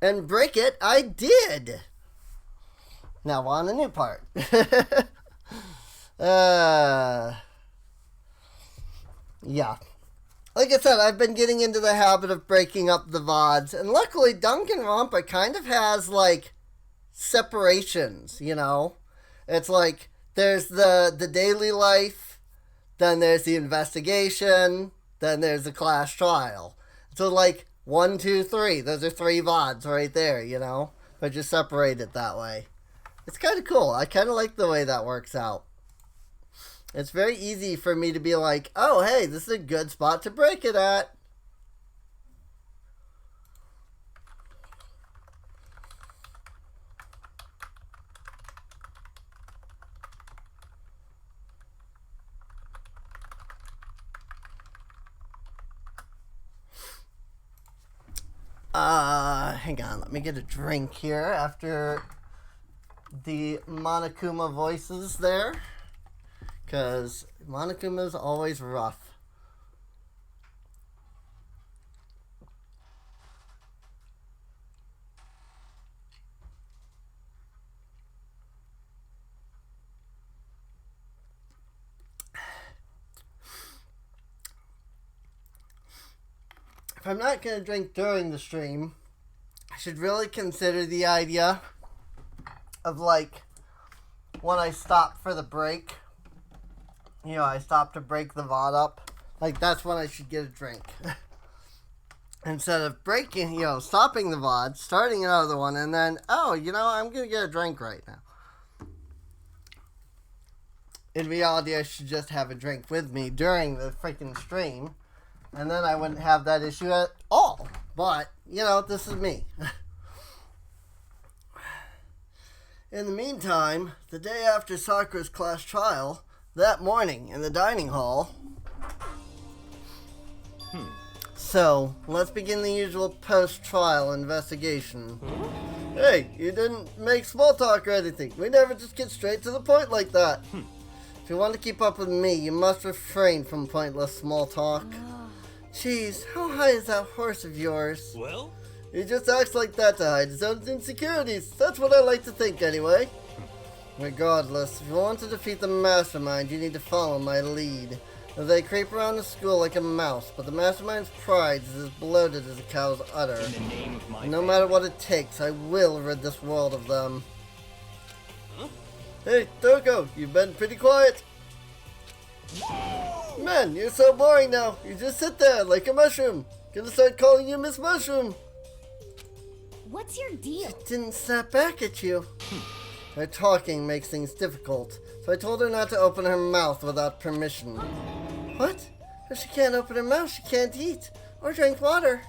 And break it, I did. Now on a new part. Yeah. Like I said, I've been getting into the habit of breaking up the VODs, and luckily Danganronpa kind of has, like, separations, you know? It's like, there's the daily life, then there's the investigation, then there's the class trial. So, like, 1, 2, 3, those are 3 VODs right there, you know? But just separate it that way. It's kind of cool. I kind of like the way that works out. It's very easy for me to be like, oh, hey, this is a good spot to break it at. Hang on, let me get a drink here after the Monokuma voices there. Because Monokuma is always rough. If I'm not going to drink during the stream, I should really consider the idea of, like, when I stop for the break, you know, I stop to break the VOD up, like, that's when I should get a drink. Instead of breaking, you know, stopping the VOD, starting another one, and then, oh, you know, I'm going to get a drink right now. In reality, I should just have a drink with me during the freaking stream, and then I wouldn't have that issue at all. But, you know, this is me. In the meantime, the day after Sakura's class trial, that morning in the dining hall. So, let's begin the usual post-trial investigation. Hey, you didn't make small talk or anything. We never just get straight to the point like that. If you want to keep up with me, you must refrain from pointless small talk. Jeez, how high is that horse of yours? Well? He just acts like that to hide his own insecurities. That's what I like to think, anyway. Regardless, if you want to defeat the mastermind, you need to follow my lead. They creep around the school like a mouse, but the mastermind's pride is as bloated as a cow's udder. In the name of my No matter what it takes, I will rid this world of them. Huh? Hey, Toko, you've been pretty quiet. Man, you're so boring now. You just sit there like a mushroom. Gonna start calling you Miss Mushroom. What's your deal? She didn't snap back at you. Her talking makes things difficult, so I told her not to open her mouth without permission. What? If she can't open her mouth, she can't eat or drink water.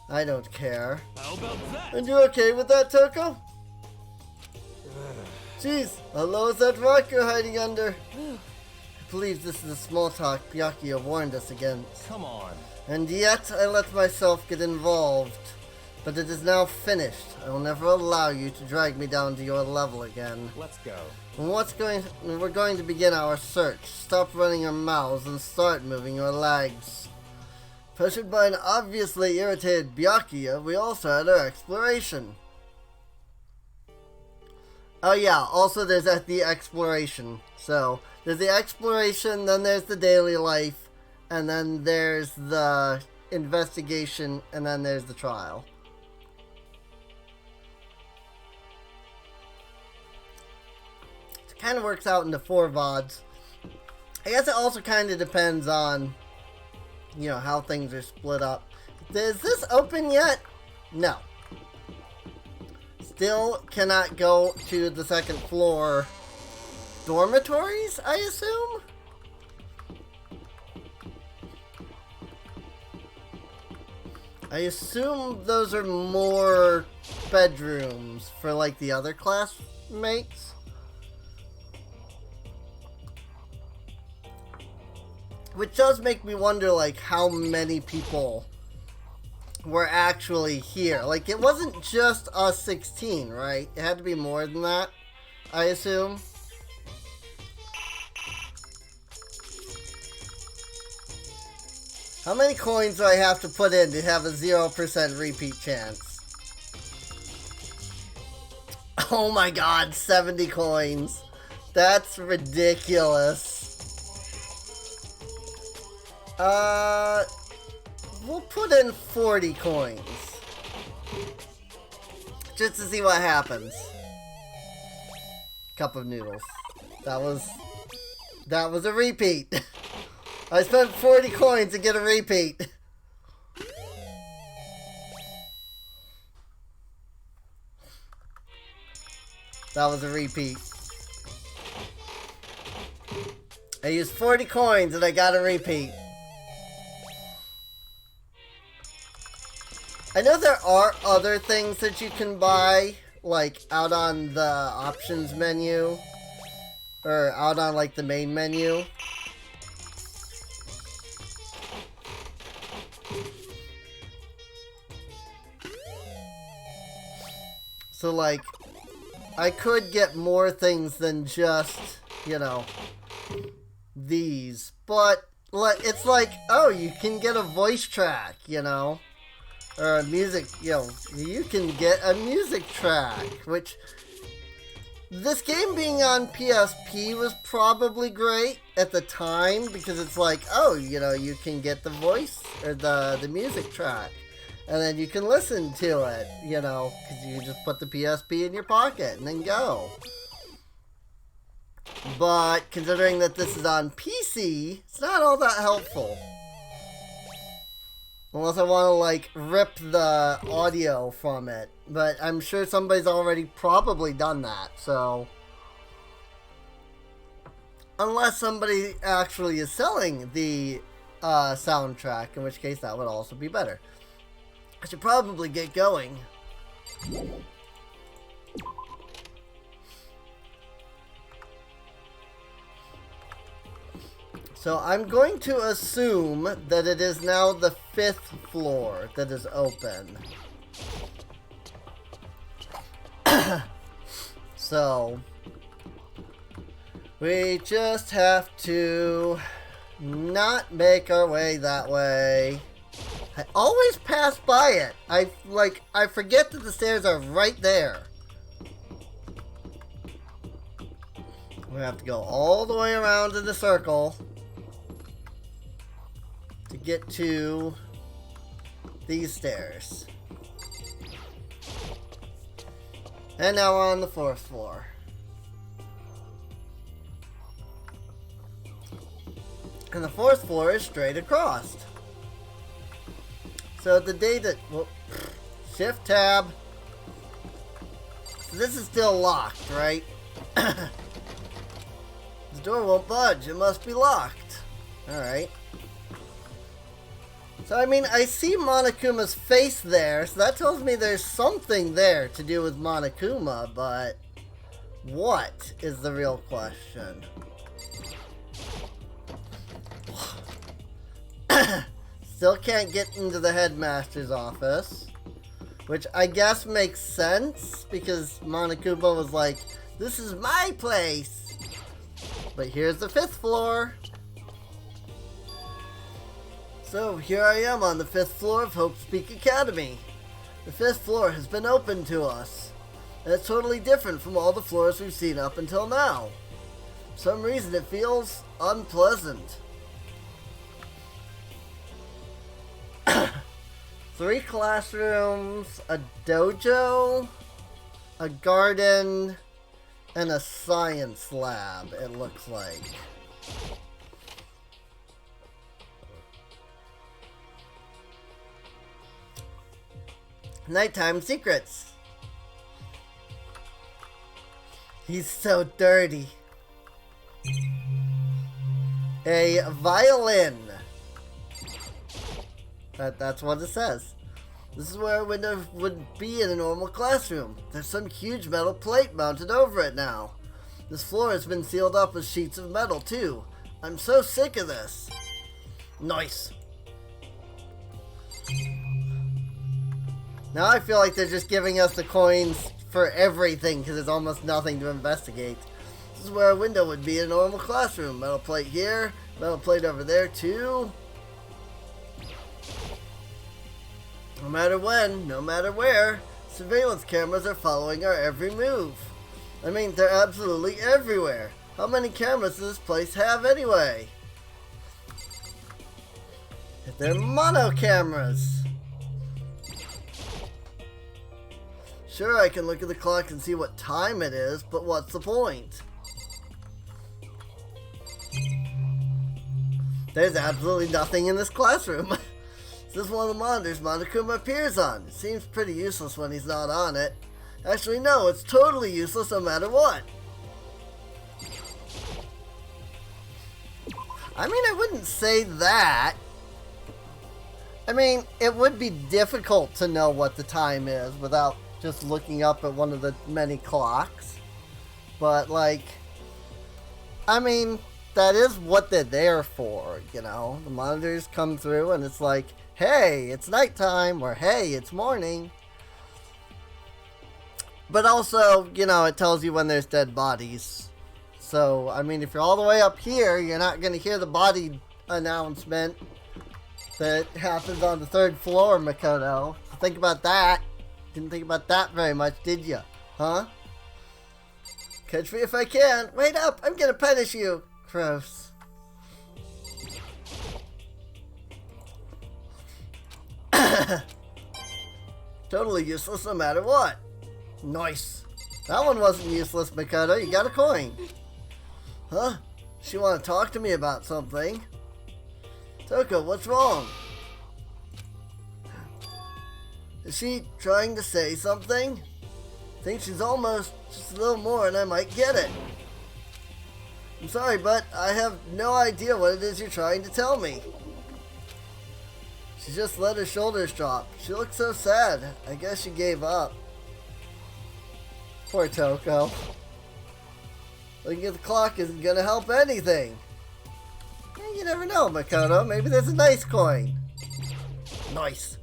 I don't care. How about that? And you okay with that, Toko? Jeez, how low is that rock you're hiding under? I believe this is the small talk Byakuya warned us against. Come on. And yet I let myself get involved. But it is now finished. I will never allow you to drag me down to your level again. Let's go. We're going to begin our search. Stop running your mouths and start moving your legs. Pressured by an obviously irritated Byakuya, we all started our exploration. Oh yeah, also there's the exploration. So, there's the exploration, then there's the daily life, and then there's the investigation, and then there's the trial. Kind of works out into 4 VODs. I guess it also kind of depends on, you know, how things are split up. Is this open yet? No. Still cannot go to the 2nd floor dormitories, I assume? I assume those are more bedrooms for, like, the other classmates. Which does make me wonder, like, how many people were actually here. Like, it wasn't just us 16, right? It had to be more than that, I assume. How many coins do I have to put in to have a 0% repeat chance? Oh my god, 70 coins. That's ridiculous. We'll put in 40 coins. Just to see what happens. Cup of noodles. That was a repeat. I spent 40 coins to get a repeat. That was a repeat. I used 40 coins and I got a repeat. I know there are other things that you can buy, like out on the options menu, or out on like the main menu. So like, I could get more things than just, you know, these. But it's like, oh, you can get a voice track, you know, or a music, you know, you can get a music track, which this game being on PSP was probably great at the time because it's like, oh, you know, you can get the voice or the music track. And then you can listen to it, you know, because you just put the PSP in your pocket and then go. But considering that this is on PC, it's not all that helpful. Unless I want to, like, rip the audio from it. But I'm sure somebody's already probably done that, so. Unless somebody actually is selling the soundtrack, in which case that would also be better. I should probably get going. So I'm going to assume that it is now the 5th floor that is open. So we just have to not make our way that way. I always pass by it. I forget that the stairs are right there. We have to go all the way around in the circle to get to these stairs. And now we're on the 4th floor. And the 4th floor is straight across. So the data, well, shift tab. So this is still locked, right? The door won't budge. It must be locked. Alright. So I mean, I see Monokuma's face there, so that tells me there's something there to do with Monokuma, but what is the real question? Still can't get into the headmaster's office, which I guess makes sense because Monokuma was like, this is my place. But here's the 5th floor. So here I am on the 5th floor of Hope Speak Academy. The 5th floor has been opened to us, and it's totally different from all the floors we've seen up until now. For some reason it feels unpleasant. 3 classrooms, a dojo, a garden, and a science lab, it looks like. Nighttime secrets. He's so dirty. A violin. That's what it says. This is where a window would be in a normal classroom. There's some huge metal plate mounted over it now. This floor has been sealed up with sheets of metal too. I'm so sick of this. Nice. Now I feel like they're just giving us the coins for everything because there's almost nothing to investigate. This is where a window would be in a normal classroom. Metal plate here, metal plate over there too. No matter when, no matter where, Surveillance cameras are following our every move. I mean, they're absolutely everywhere. How many cameras does this place have anyway? They're mono cameras. Sure, I can look at the clock and see what time it is, but what's the point? There's absolutely nothing in this classroom. This is one of the monitors Monokuma appears on. It seems pretty useless when he's not on it. Actually, no, it's totally useless no matter what. I mean, I wouldn't say that. I mean, it would be difficult to know what the time is without just looking up at one of the many clocks. But, like, I mean, that is what they're there for, you know? The monitors come through and it's like, hey, it's nighttime, or hey, it's morning. But also, you know, it tells you when there's dead bodies. So, I mean, if you're all the way up here, you're not going to hear the body announcement that happens on the 3rd floor, Makoto. Think about that. Didn't think about that very much, did you? Huh? Catch me if I can. Wait up, I'm going to punish you. Gross. Totally useless no matter what. Nice. That one wasn't useless, Makoto. You got a coin. Huh? She want to talk to me about something. Toko, what's wrong? Is she trying to say something? Think she's almost just a little more and I might get it. I'm sorry, but I have no idea what it is you're trying to tell me. She just let her shoulders drop. She looked so sad. I guess she gave up. Poor Toko. Looking at the clock isn't gonna help anything. You never know, Makoto. Maybe there's a nice coin. Nice.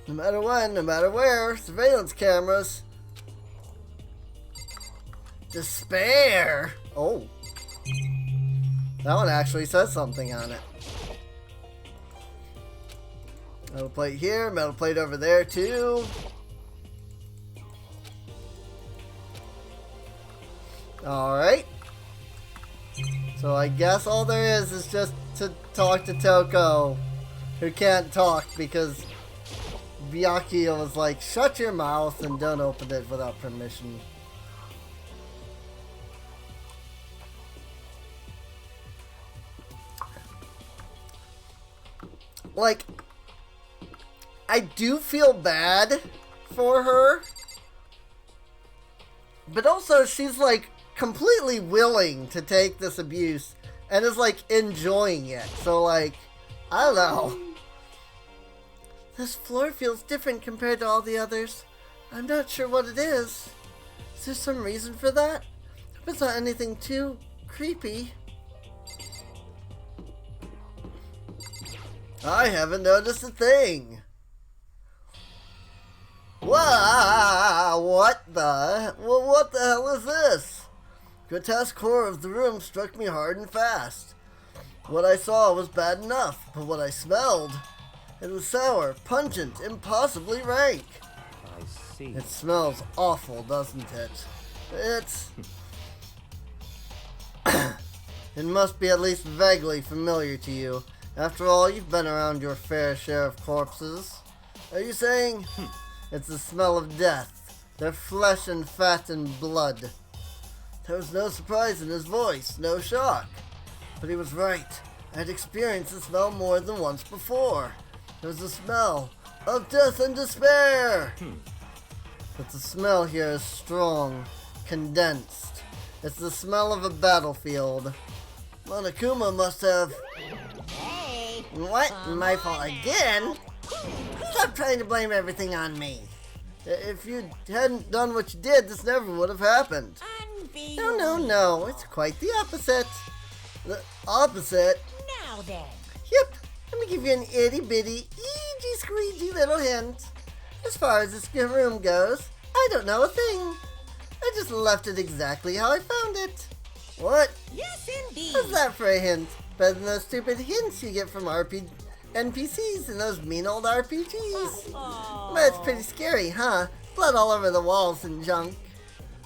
No matter when, no matter where, surveillance cameras. Despair. Oh. That one actually says something on it. Metal plate here, metal plate over there too. Alright. So I guess all there is just to talk to Toko, who can't talk because Byakuya was like, shut your mouth and don't open it without permission. Like, I do feel bad for her, but also she's like completely willing to take this abuse and is like enjoying it. So like, I don't know. This floor feels different compared to all the others. I'm not sure what it is. Is there some reason for that? Hope it's not anything too creepy. I haven't noticed a thing. Wow, what the hell is this? Grotesque horror of the room struck me hard and fast. What I saw was bad enough, but what I smelled, it was sour, pungent, impossibly rank. I see. It smells awful, doesn't it? It must be at least vaguely familiar to you. After all, you've been around your fair share of corpses. Are you saying? It's the smell of death. Their flesh and fat and blood. There was no surprise in his voice, no shock. But he was right. I had experienced the smell more than once before. There was a smell of death and despair. But the smell here is strong, condensed. It's the smell of a battlefield. Monokuma must have... Hey! What? My fault again? Stop trying to blame everything on me. If you hadn't done what you did, this never would have happened. No. It's quite the opposite. The opposite? Now then. Yep. Let me give you an itty-bitty, easy-squeegee little hint. As far as this room goes, I don't know a thing. I just left it exactly how I found it. What? Yes, indeed. How's that for a hint? Better than those stupid hints you get from NPCs and those mean old RPGs. Oh. But it's pretty scary, huh? blood all over the walls and junk.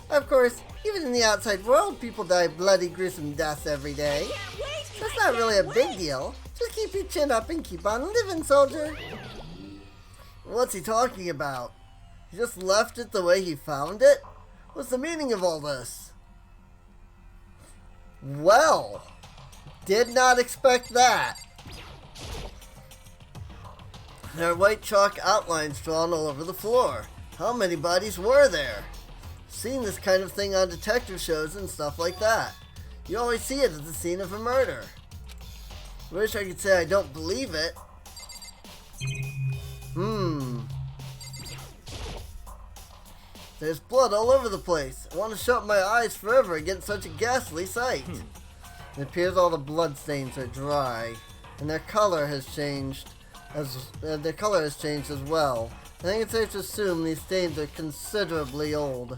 Of course, even in the outside world, people die bloody, gruesome deaths every day. So it's not really a big deal. Just keep your chin up and keep on living, soldier. What's he talking about? He just left it the way he found it? What's the meaning of all this? Well, did not expect that. There are white chalk outlines drawn all over the floor. How many bodies were there? Seen this kind of thing on detective shows and stuff like that. You always see it at the scene of a murder. Wish I could say I don't believe it. There's blood all over the place. I want to shut my eyes forever against such a ghastly sight. It appears all the blood stains are dry, and their color has changed as well. I think it's safe to assume these stains are considerably old.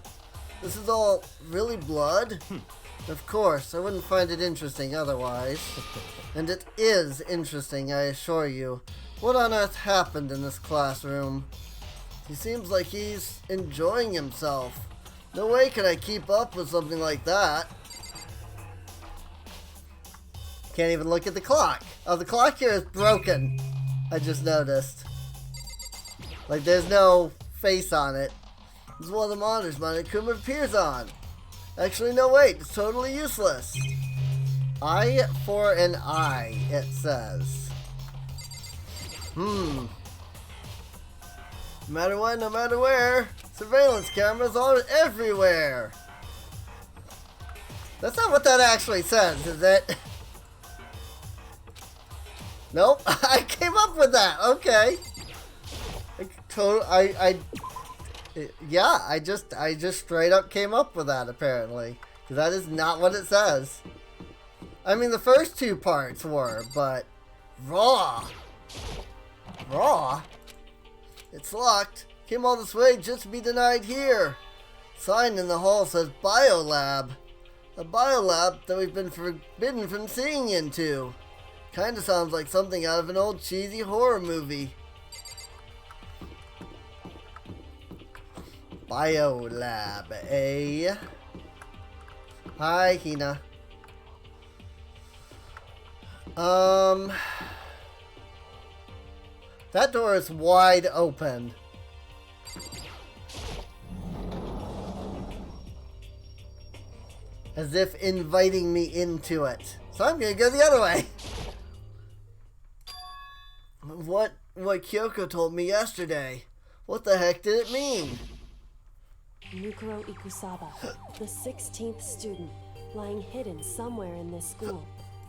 This is all really blood? Of course, I wouldn't find it interesting otherwise. And it is interesting, I assure you. What on earth happened in this classroom? He seems like he's enjoying himself. No way could I keep up with something like that. Can't even look at the clock. Oh, the clock here is broken. I just noticed. Like, there's no face on it. This is one of the monitors Monokuma appears on. Actually, no, wait. It's totally useless. I for an eye, it says. No matter what, no matter where. Surveillance cameras are everywhere. That's not what that actually says, is it? Nope. I came up with that. Okay. Yeah, I just straight up came up with that, apparently. Because that is not what it says. I mean, the first two parts were, but... Raw! It's locked. Came all this way just to be denied here. Sign in the hall says Biolab. A biolab that we've been forbidden from seeing into. Kinda sounds like something out of an old cheesy horror movie. Biolab, eh? Hi, Hina. That door is wide open. As if inviting me into it. So I'm gonna go the other way. What Kyoko told me yesterday. What the heck did it mean? Nukuro Ikusaba, the 16th student, lying hidden somewhere in this school.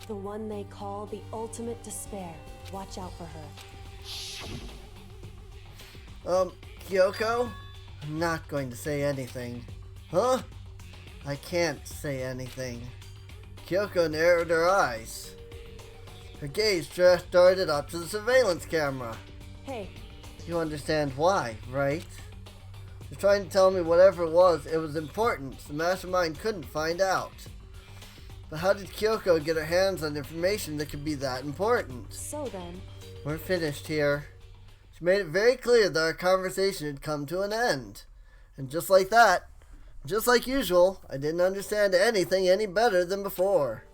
The one they call the ultimate despair. Watch out for her. Kyoko? I'm not going to say anything. Huh? I can't say anything. Kyoko narrowed her eyes. Her gaze just darted up to the surveillance camera. Hey. You understand why, right? You're trying to tell me whatever it was important. The mastermind couldn't find out. But how did Kyoko get her hands on information that could be that important? So then... We're finished here. She made it very clear that our conversation had come to an end. And just like that, just like usual, I didn't understand anything any better than before.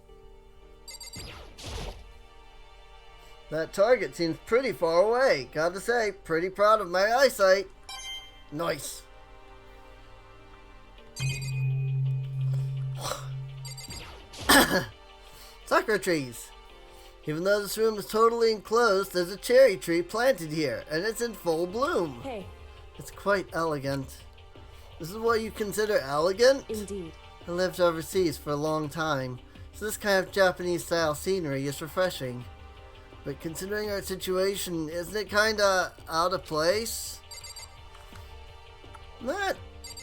That target seems pretty far away. Gotta say, pretty proud of my eyesight. Nice. Sakura trees. Even though this room is totally enclosed, there's a cherry tree planted here, and it's in full bloom. Hey. It's quite elegant. This is what you consider elegant? Indeed. I lived overseas for a long time, so this kind of Japanese-style scenery is refreshing. But considering our situation, isn't it kinda out of place? Not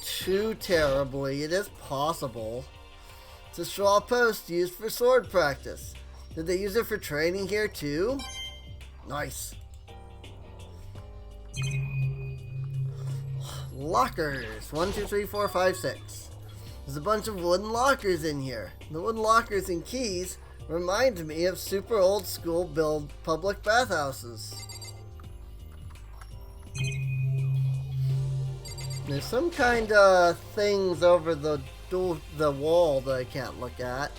too terribly. It is possible. It's a straw post used for sword practice. Did they use it for training here too? Nice. Lockers. 1, 2, 3, 4, 5, 6. There's a bunch of wooden lockers in here. The wooden lockers and keys remind me of super old school build public bathhouses. There's some kind of things over the wall that I can't look at.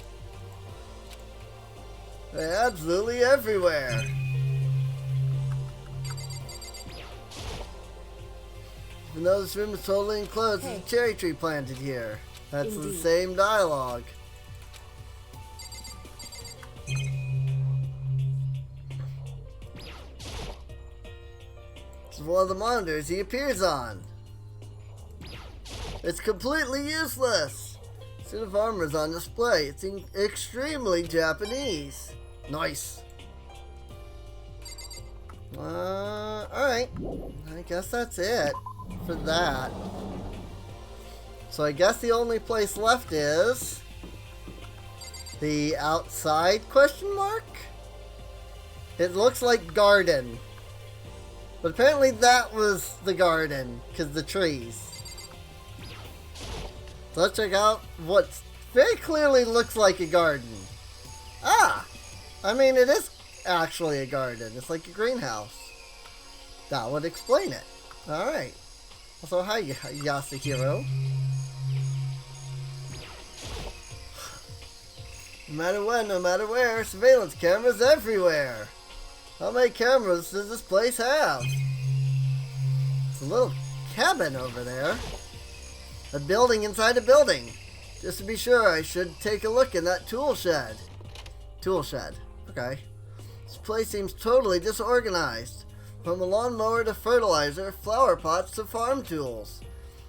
They're absolutely everywhere. Even though this room is totally enclosed, there's a cherry tree planted here. That's the same dialogue. This is one of the monitors he appears on. It's completely useless. Suit of armor is on display. It's extremely Japanese. Nice. Alright. I guess that's it for that. So I guess the only place left is the outside question mark? It looks like garden. But apparently that was the garden, because the trees. So let's check out what very clearly looks like a garden. Ah! I mean, it is actually a garden. It's like a greenhouse. That would explain it. Alright. So, hi, Yasuhiro. No matter when, no matter where, surveillance cameras everywhere. How many cameras does this place have? It's a little cabin over there. A building inside a building. Just to be sure, I should take a look in that tool shed. Tool shed. Okay. This place seems totally disorganized. From a lawnmower to fertilizer, flower pots to farm tools.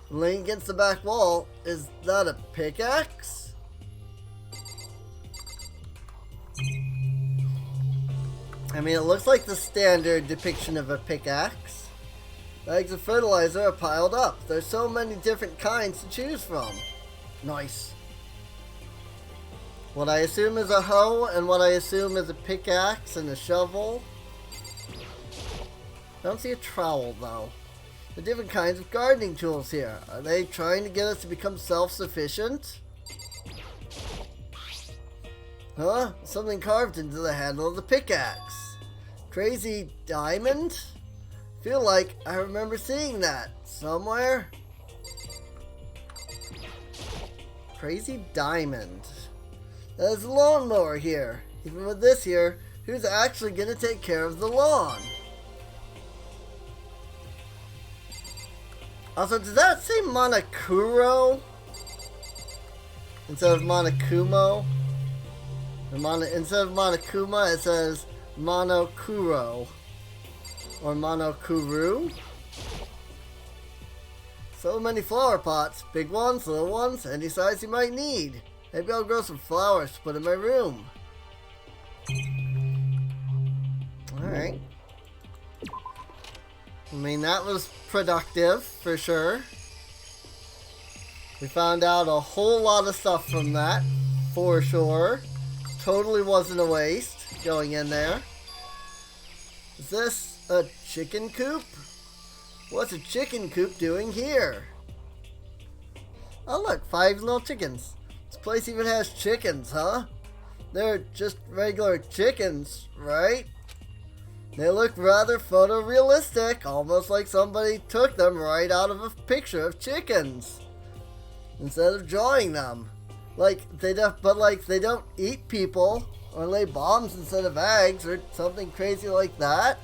Laying against the back wall, is that a pickaxe? I mean, it looks like the standard depiction of a pickaxe. Bags of fertilizer are piled up. There's so many different kinds to choose from. Nice. What I assume is a hoe, and what I assume is a pickaxe and a shovel. I don't see a trowel, though. The different kinds of gardening tools here. Are they trying to get us to become self-sufficient? Huh? Something carved into the handle of the pickaxe. Crazy diamond? Feel like I remember seeing that somewhere. Crazy diamond. There's a lawnmower here. Even with this here, who's actually gonna take care of the lawn? Also, does that say Monokuro instead of Monokumo? Instead of Monokuma, it says Monokuro or Monokuru. So many flower pots, big ones, little ones, any size you might need. Maybe I'll grow some flowers to put in my room. Alright. I mean, that was productive, for sure. We found out a whole lot of stuff from that, for sure. Totally wasn't a waste going in there. Is this a chicken coop? What's a chicken coop doing here? Oh look, 5 little chickens. This place even has chickens, huh? They're just regular chickens, right? They look rather photorealistic, almost like somebody took them right out of a picture of chickens instead of drawing them. They don't eat people or lay bombs instead of eggs or something crazy like that.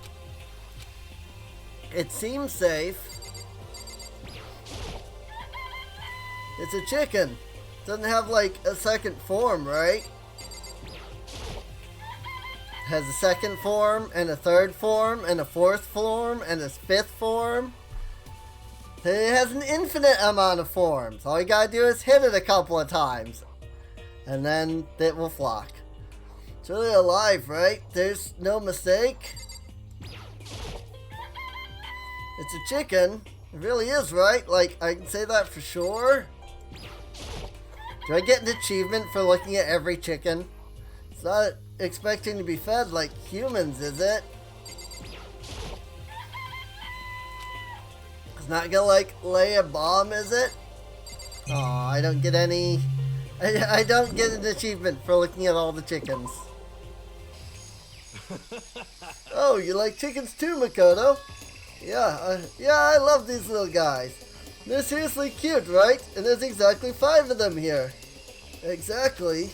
It seems safe. It's a chicken. Doesn't have like a second form, right? Has a second form and a third form and a fourth form and a fifth form. It has an infinite amount of forms. All you gotta do is hit it a couple of times and then it will flock. It's really alive, right? There's no mistake. It's a chicken. It really is, right? Like, I can say that for sure. Do I get an achievement for looking at every chicken? It's not expecting to be fed like humans, is it? It's not gonna, like, lay a bomb, is it? Oh, I don't get any... I don't get an achievement for looking at all the chickens. Oh, you like chickens too, Makoto? Yeah, I love these little guys. They're seriously cute, right? And there's exactly 5 of them here. Exactly.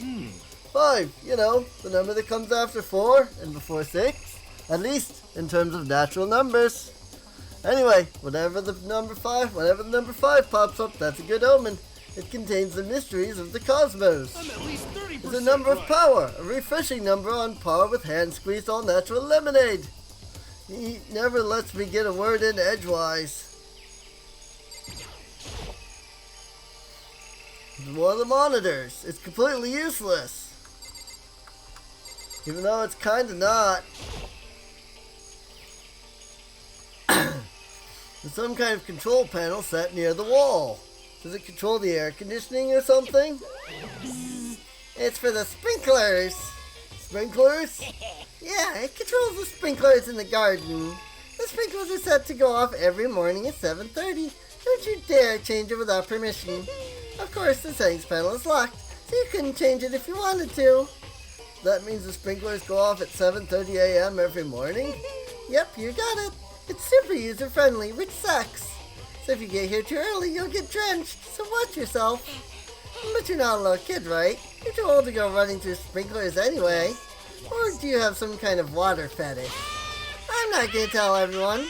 5, you know, the number that comes after 4 and before 6. At least in terms of natural numbers. Anyway, whenever the number 5 pops up, that's a good omen. It contains the mysteries of the cosmos. I'm at least 30% It's a number of right. power, a refreshing number on par with hand-squeezed all-natural lemonade. He never lets me get a word in edgewise. One of the monitors. It's completely useless. Even though it's kinda not. There's some kind of control panel set near the wall. Does it control the air conditioning or something? It's for the sprinklers. Sprinklers? Yeah, it controls the sprinklers in the garden. The sprinklers are set to go off every morning at 7:30. Don't you dare change it without permission. Of course, the settings panel is locked, so you couldn't change it if you wanted to. That means the sprinklers go off at 7:30 a.m. every morning? Yep, you got it. It's super user-friendly, which sucks. So if you get here too early, you'll get drenched, so watch yourself. But you're not a little kid, right? You're too old to go running through sprinklers anyway. Or do you have some kind of water fetish? I'm not gonna tell everyone.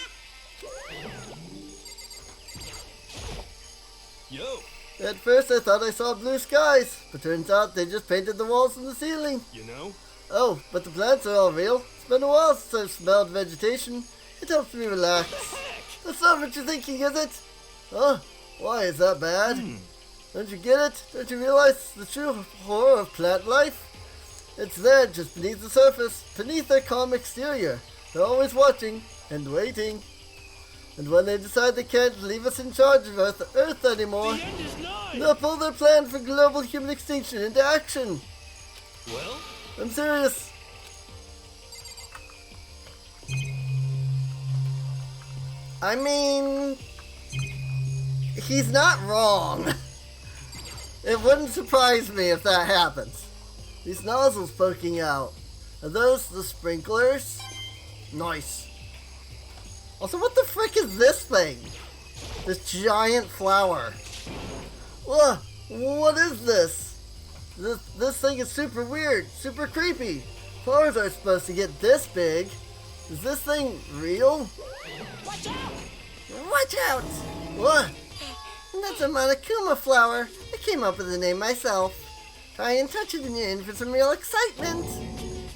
Yo, At first I thought I saw blue skies, but turns out they just painted the walls and the ceiling. you know? Oh, but the plants are all real. It's been a while since I've smelled vegetation. It helps me relax. That's not what you're thinking, is it? Huh? Why is that bad? Don't you get it? Don't you realize the true horror of plant life? It's there, just beneath the surface, beneath their calm exterior. They're always watching and waiting. And when they decide they can't leave us in charge of Earth anymore, The end is nigh! they'll pull their plan for global human extinction into action. Well, I'm serious. I mean, he's not wrong. It wouldn't surprise me if that happens. These nozzles poking out. Are those the sprinklers? Nice. Also, what the frick is this thing? This giant flower. Ugh, what is this? This thing is super weird, super creepy. Flowers aren't supposed to get this big. Is this thing real? Watch out! Watch out! What? That's a Monokuma flower. I came up with the name myself. Try and touch it and you're in for some real excitement.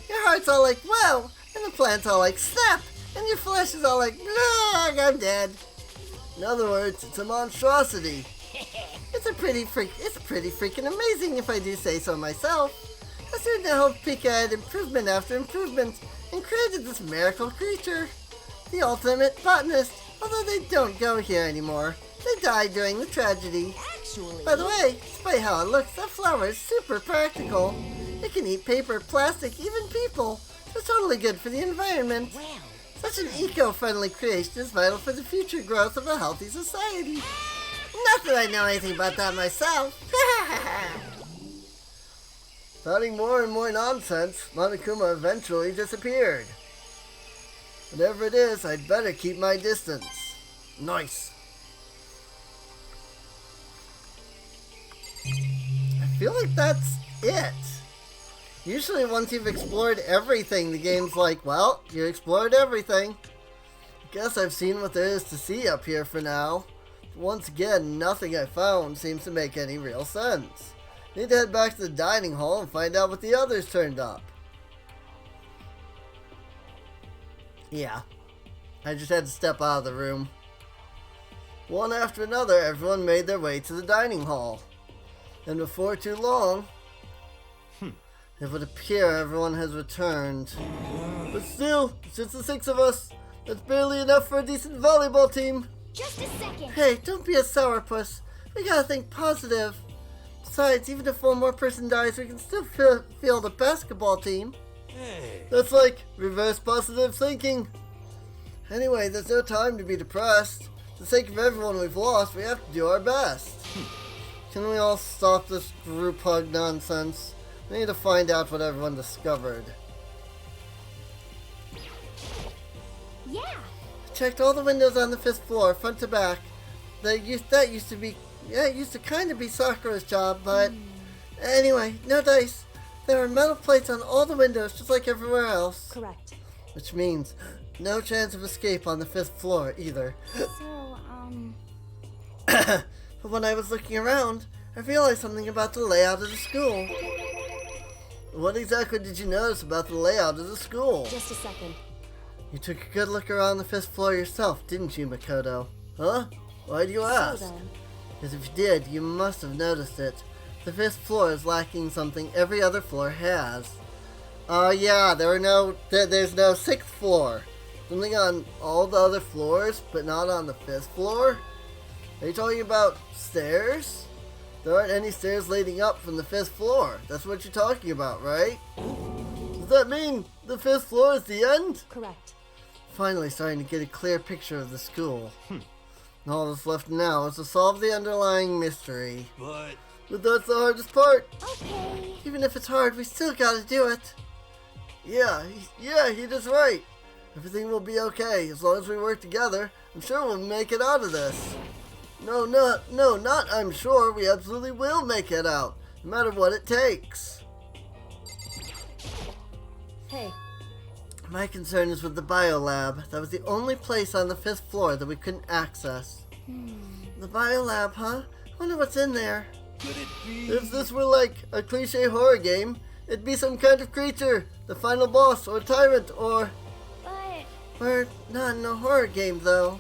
Your heart's all like, wow, and the plant's all like, snap, and your flesh is all like, blog, I'm dead. In other words, it's a monstrosity. It's pretty freaking amazing if I do say so myself. I started to help peek at improvement after improvement and created this miracle creature. The ultimate botanist, although they don't go here anymore. They died during the tragedy. Actually, By the way, despite how it looks, that flower is super practical. It can eat paper, plastic, even people. So it's totally good for the environment. well, Such an eco-friendly creation is vital for the future growth of a healthy society. Not that I know anything about that myself. Starting more and more nonsense, Monokuma eventually disappeared. Whatever it is, I'd better keep my distance. Nice. I feel like that's it. Usually once you've explored everything, the game's like, well, you explored everything. Guess I've seen what there is to see up here for now. Once again, nothing I found seems to make any real sense. Need to head back to the dining hall and find out what the others turned up. Yeah, I just had to step out of the room. One after another, everyone made their way to the dining hall. And before too long, it would appear everyone has returned. But still, it's just the 6 of us. That's barely enough for a decent volleyball team. just a second. Hey, don't be a sourpuss. We gotta think positive. Besides, even if one more person dies, we can still field a basketball team. hey. That's like reverse positive thinking. Anyway, there's no time to be depressed. For the sake of everyone we've lost, we have to do our best. Can we all stop this group hug nonsense? We need to find out what everyone discovered. Yeah, Checked all the windows on the 5th floor, front to back. that used to be, yeah, it used to kind of be Sakura's job, but anyway, no dice. There are metal plates on all the windows, just like everywhere else. Correct. Which means no chance of escape on the 5th floor either. So, But when I was looking around, I realized something about the layout of the school. What exactly did you notice about the layout of the school? Just a second. You took a good look around the 5th floor yourself, didn't you, Makoto? Huh? Why do you ask? So then, Because if you did, you must have noticed it. The 5th floor is lacking something every other floor has. Oh yeah, there's no 6th floor. Something on all the other floors, but not on the 5th floor? Are you talking about stairs? There aren't any stairs leading up from the 5th floor. That's what you're talking about, right? Does that mean the 5th floor is the end? correct. Finally starting to get a clear picture of the school. All that's left now is to solve the underlying mystery. But But that's the hardest part. okay. Even if it's hard, we still gotta do it. Yeah, he does right. Everything will be okay as long as we work together. I'm sure we'll make it out of this. No, not I'm sure. We absolutely will make it out, no matter what it takes. Hey, My concern is with the biolab. That was the only place on the 5th floor that we couldn't access. The biolab, huh? Wonder what's in there. could it be? If this were like a cliche horror game, it'd be some kind of creature, the final boss, or tyrant, or... But We're not in a horror game, though.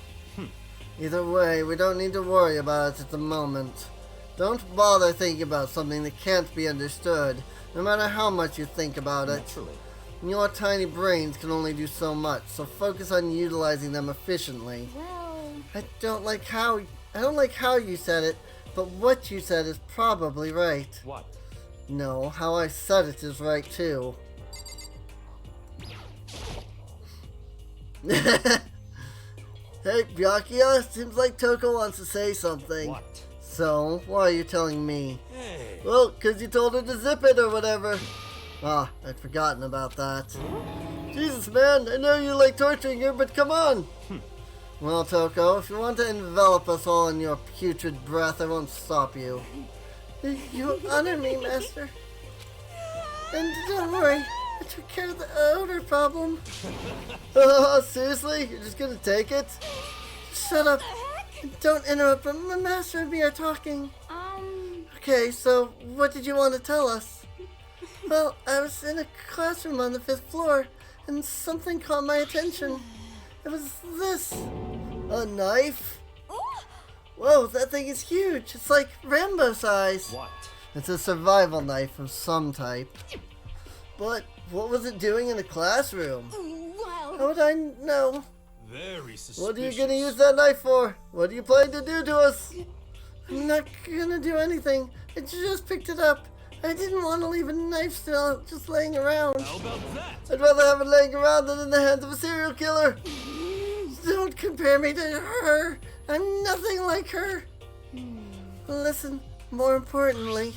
Either way, we don't need to worry about it at the moment. Don't bother thinking about something that can't be understood, no matter how much you think about it. Naturally. Your tiny brains can only do so much, so focus on utilizing them efficiently. well, I don't like how you said it, but what you said is probably right. What? No, how I said it is right too. Hey, Byakuya, seems like Toko wants to say something. What? So, why are you telling me? Hey. Well, 'cause you told her to zip it or whatever. Ah, I'd forgotten about that. Jesus, man, I know you like torturing her, but come on. Well, Toko, if you want to envelop us all in your putrid breath, I won't stop you. You honor me, Master. And don't worry, I took care of the odor problem. Seriously? You're just gonna take it? Shut up. Don't interrupt, but my Master and me are talking. Okay, so what did you want to tell us? Well, I was in a classroom on the 5th floor, and something caught my attention. It was this. A knife? Whoa, that thing is huge. It's like Rambo size. What? It's a survival knife of some type. But what was it doing in a classroom? well, How would I know? Very suspicious. What are you gonna use that knife for? What are you planning to do to us? I'm not gonna do anything. I just picked it up. I didn't want to leave a knife still, just laying around. How about that? I'd rather have it laying around than in the hands of a serial killer. Don't compare me to her. I'm nothing like her. Listen, more importantly,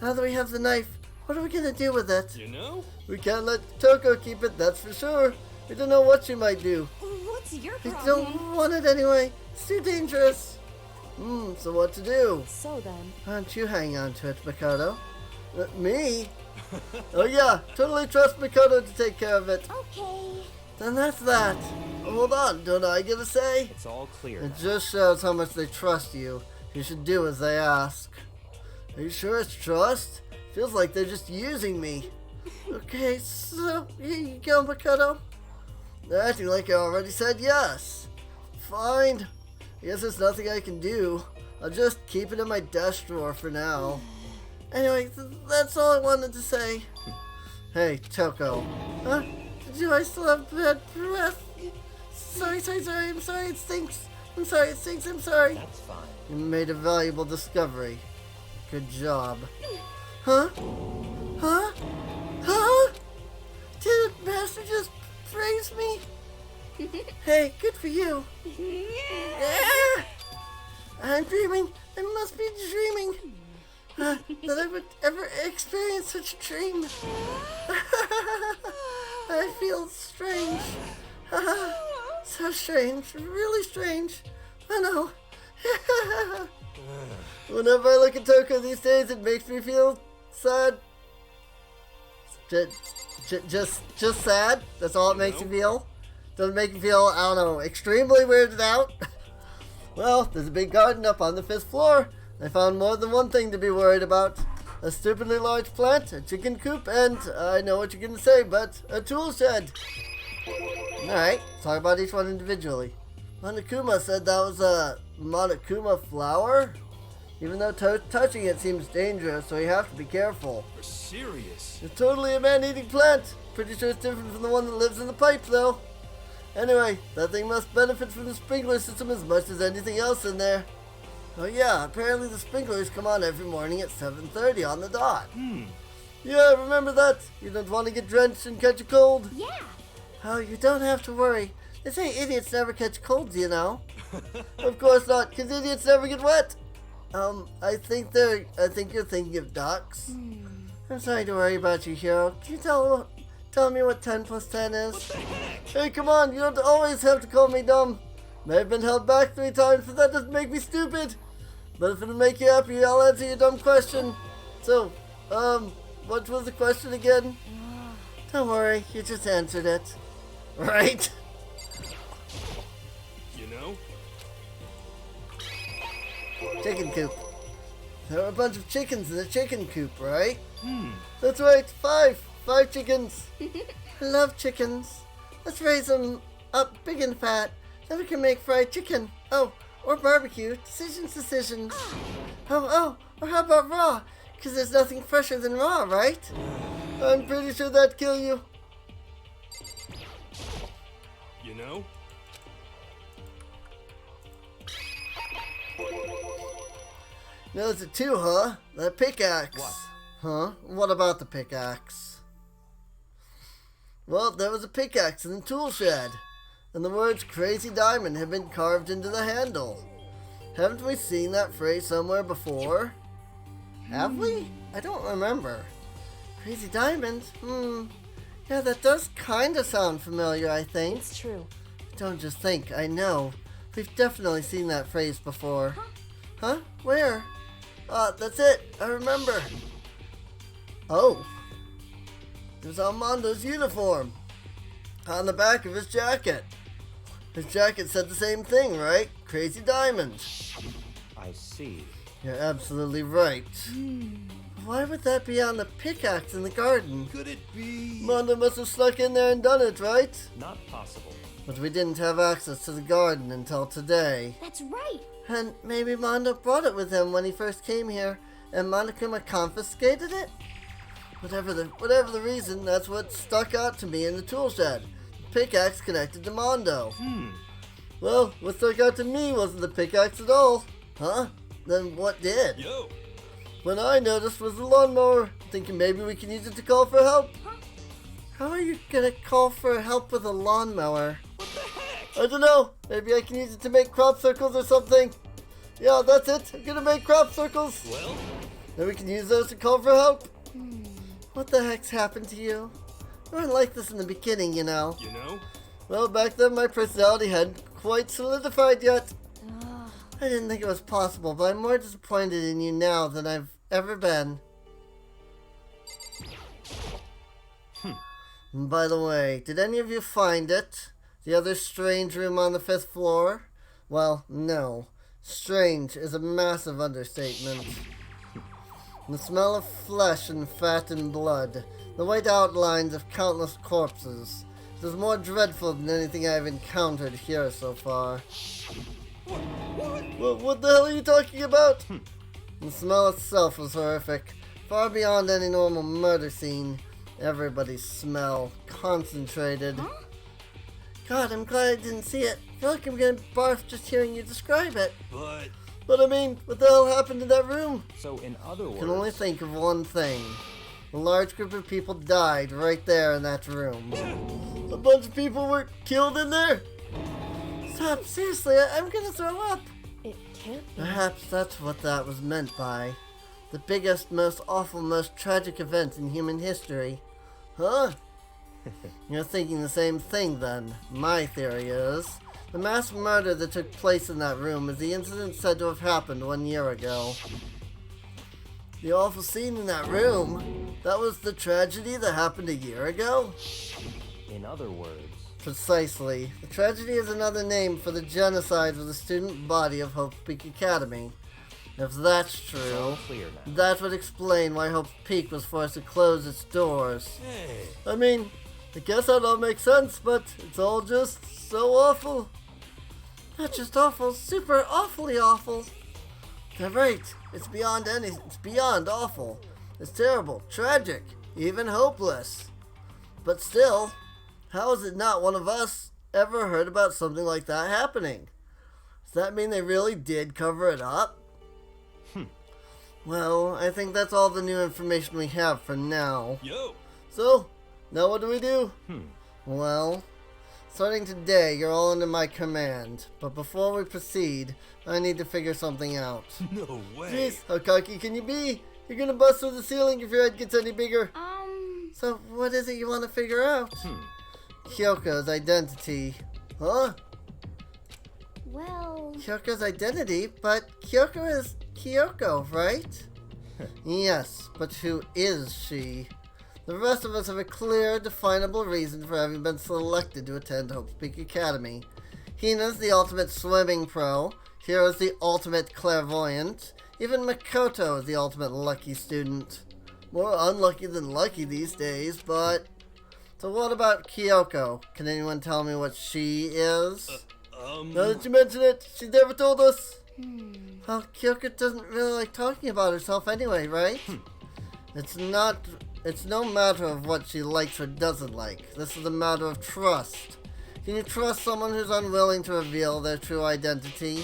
now that we have the knife, what are we gonna do with it? You know? We can't let Toko keep it, that's for sure. We don't know what she might do. what's your I problem? don't want it anyway. It's too dangerous. So what to do? so then, Why don't you hang on to it, Makoto? Me? Oh yeah, totally trust Makoto to take care of it. Okay. Then that's that. Hold on, don't I get a say? It's all clear. It just shows how much they trust you. You should do as they ask. Are you sure it's trust? Feels like they're just using me. Okay, so here you go, Makoto. They're acting like I already said yes. Fine. I guess there's nothing I can do. I'll just keep it in my desk drawer for now. Anyway, that's all I wanted to say. Hey, Toko. Huh? Do I still have bad breath? Sorry, I'm sorry, it stinks. I'm sorry, it stinks, I'm sorry. That's fine. You made a valuable discovery. Good job. Huh? Huh? Huh? Did Master just praise me? Hey, good for you. Ah! I'm dreaming. I must be dreaming. That I would ever experience such a dream. I feel strange. So strange. Really strange. Oh no. Whenever I look at Toko these days, it makes me feel sad. Just sad. That's all it makes me feel. Doesn't make me feel, I don't know, extremely weirded out. Well, there's a big garden up on the 5th floor. I found more than one thing to be worried about. A stupidly large plant, a chicken coop, and I know what you're gonna say, but a tool shed. Alright, talk about each one individually. Monokuma said that was a Monokuma flower. Even though touching it seems dangerous, so you have to be careful. You're serious. It's totally a man-eating plant. Pretty sure it's different from the one that lives in the pipe, though. Anyway, that thing must benefit from the sprinkler system as much as anything else in there. Oh yeah, apparently the sprinklers come on every morning at 7:30 on the dot. Yeah, remember that. You don't want to get drenched and catch a cold. Yeah. Oh, you don't have to worry. They say idiots never catch colds, you know. Of course not, because idiots never get wet. I think you're thinking of ducks. I'm sorry to worry about you, Hero. Can you tell me what 10 plus 10 is? What the heck? Hey, come on, you don't always have to call me dumb. May have been held back 3 times, but that doesn't make me stupid. But if it'll make you happy, I'll answer your dumb question. So, what was the question again? Don't worry, you just answered it. Right? You know? Chicken coop. There are a bunch of chickens in the chicken coop, right? That's right, 5 chickens. I love chickens. Let's raise them up big and fat. Then we can make fried chicken. Oh, or barbecue. Decisions. Oh, or how about raw? Because there's nothing fresher than raw, right? I'm pretty sure that'd kill you. You know? No, it's a 2, huh? The pickaxe. What? Huh? What about the pickaxe? Well, there was a pickaxe in the tool shed, and the words Crazy Diamond had been carved into the handle. Haven't we seen that phrase somewhere before? Have we? I don't remember. Crazy Diamond? Yeah, that does kinda sound familiar, I think. It's true. Don't just think, I know. We've definitely seen that phrase before. Huh? Where? That's it. I remember. Oh. There's Armando's uniform. On the back of his jacket. His jacket said the same thing, right? Crazy Diamond. I see. You're absolutely right. Why would that be on the pickaxe in the garden? Could it be? Mondo must have snuck in there and done it, right? Not possible. But we didn't have access to the garden until today. That's right. And maybe Mondo brought it with him when he first came here, and Monokuma confiscated it? Whatever the reason, that's what stuck out to me in the tool shed. The pickaxe connected to Mondo. Well, what stuck out to me wasn't the pickaxe at all. Huh? Then what did? Yo! What I noticed was the lawnmower, thinking maybe we can use it to call for help. How are you gonna call for help with a lawnmower? What the heck? I don't know. Maybe I can use it to make crop circles or something. Yeah, that's it. I'm gonna make crop circles. Well? Then we can use those to call for help. What the heck's happened to you? You weren't like this in the beginning, you know. You know? Well, back then my personality hadn't quite solidified yet. I didn't think it was possible, but I'm more disappointed in you now than I've ever been. And by the way, did any of you find it? The other strange room on the 5th floor? Well, no. Strange is a massive understatement. The smell of flesh and fat and blood. The white outlines of countless corpses. It is more dreadful than anything I've encountered here so far. What the hell are you talking about? The smell itself was horrific. Far beyond any normal murder scene. Everybody's smell. Concentrated. God, I'm glad I didn't see it. I feel like I'm gonna barf just hearing you describe it. But I mean, what the hell happened in that room? So in other I words, can only think of one thing. A large group of people died right there in that room. A bunch of people were killed in there? Stop, seriously, I'm gonna throw up. It can't be. Perhaps that's what that was meant by. The biggest, most awful, most tragic event in human history. Huh? You're thinking the same thing then. My theory is The mass murder that took place in that room is the incident said to have happened 1 year ago. The awful scene in that room, that was the tragedy that happened a year ago? In other words, Precisely. The tragedy is another name for the genocide of the student body of Hope's Peak Academy. If that's it's true, all clear now. that would explain why Hope's Peak was forced to close its doors. Hey. I mean, I guess that all makes sense, but it's all just so awful. Not just awful, super awfully awful. They're right. It's beyond awful. It's terrible, tragic, even hopeless. But still, how is it not one of us ever heard about something like that happening? Does that mean they really did cover it up? Well, I think that's all the new information we have for now. Yo. So, now what do we do? Well, starting today, you're all under my command. But before we proceed, I need to figure something out. No way. Jeez, how cocky can you be? You're gonna bust through the ceiling if your head gets any bigger. So, what is it you want to figure out? Kyoko's identity. Huh? Well, Kyoko's identity? But Kyoko is Kyoko, right? Yes, but who is she? The rest of us have a clear, definable reason for having been selected to attend Hope's Peak Academy. Hina's the ultimate swimming pro, Hiro's the ultimate clairvoyant, even Makoto is the ultimate lucky student. More unlucky than lucky these days, but... So what about Kyoko? Can anyone tell me what she is? Now that you mention it, she never told us. Well, Kyoko doesn't really like talking about herself anyway, right? It's no matter of what she likes or doesn't like. This is a matter of trust. Can you trust someone who's unwilling to reveal their true identity?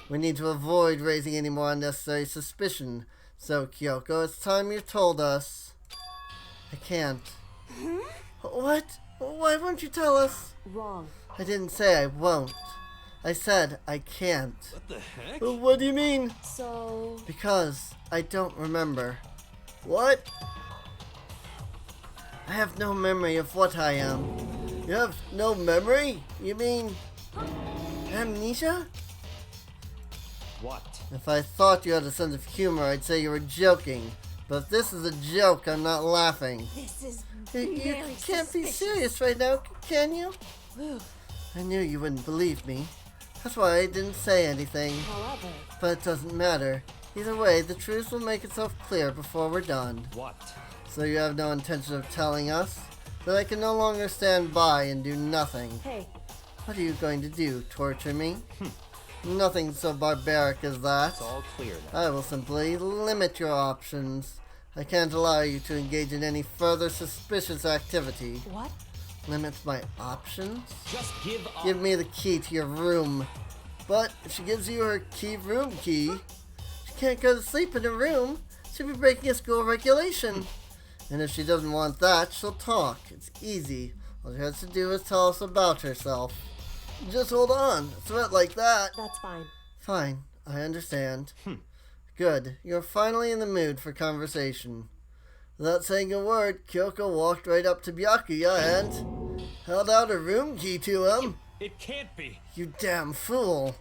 We need to avoid raising any more unnecessary suspicion. So, Kyoko, it's time you told us. I can't. What? Why won't you tell us? Wrong. I didn't say I won't. I said I can't. What the heck? What do you mean? So, Because I don't remember. What? I have no memory of what I am. You have no memory? You mean amnesia? what? If I thought you had a sense of humor, I'd say you were joking. But if this is a joke, I'm not laughing. this is You very can't be suspicious. serious right now, can you? I knew you wouldn't believe me. That's why I didn't say anything. however, But it doesn't matter. Either way, the truth will make itself clear before we're done. What? So you have no intention of telling us? That I can no longer stand by and do nothing. hey, What are you going to do? Torture me? Nothing so barbaric as that. It's all clear now. I will simply limit your options. I can't allow you to engage in any further suspicious activity. what? Limit my options? Just give up. Give me the key to your room. But if she gives you her room key, she can't go to sleep in her room. She'll be breaking a school regulation. And if she doesn't want that, she'll talk. It's easy. All she has to do is tell us about herself. Just hold on. A threat like that. That's fine. Fine. I understand. Good. You're finally in the mood for conversation. Without saying a word, Kyoko walked right up to Byakuya and held out her room key to him. It can't be. You damn fool.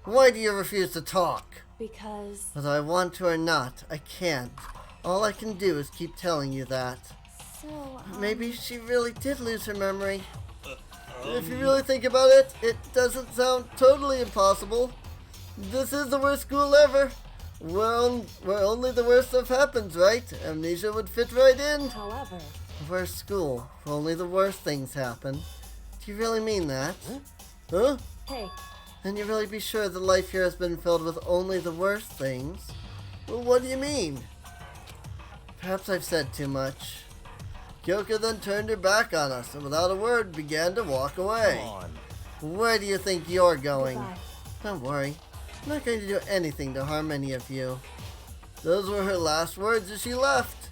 Why do you refuse to talk? Because, Whether I want to or not, I can't. All I can do is keep telling you that. So, Maybe she really did lose her memory. If you really think about it, it doesn't sound totally impossible. This is the worst school ever. Where only the worst stuff happens, right? Amnesia would fit right in. however, The worst school, where only the worst things happen. Do you really mean that? Huh? hey, Can you really be sure that life here has been filled with only the worst things? Well, what do you mean? Perhaps I've said too much. Kyoko then turned her back on us and without a word began to walk away. Come on. Where do you think you're going? goodbye. Don't worry. I'm not going to do anything to harm any of you. Those were her last words as she left.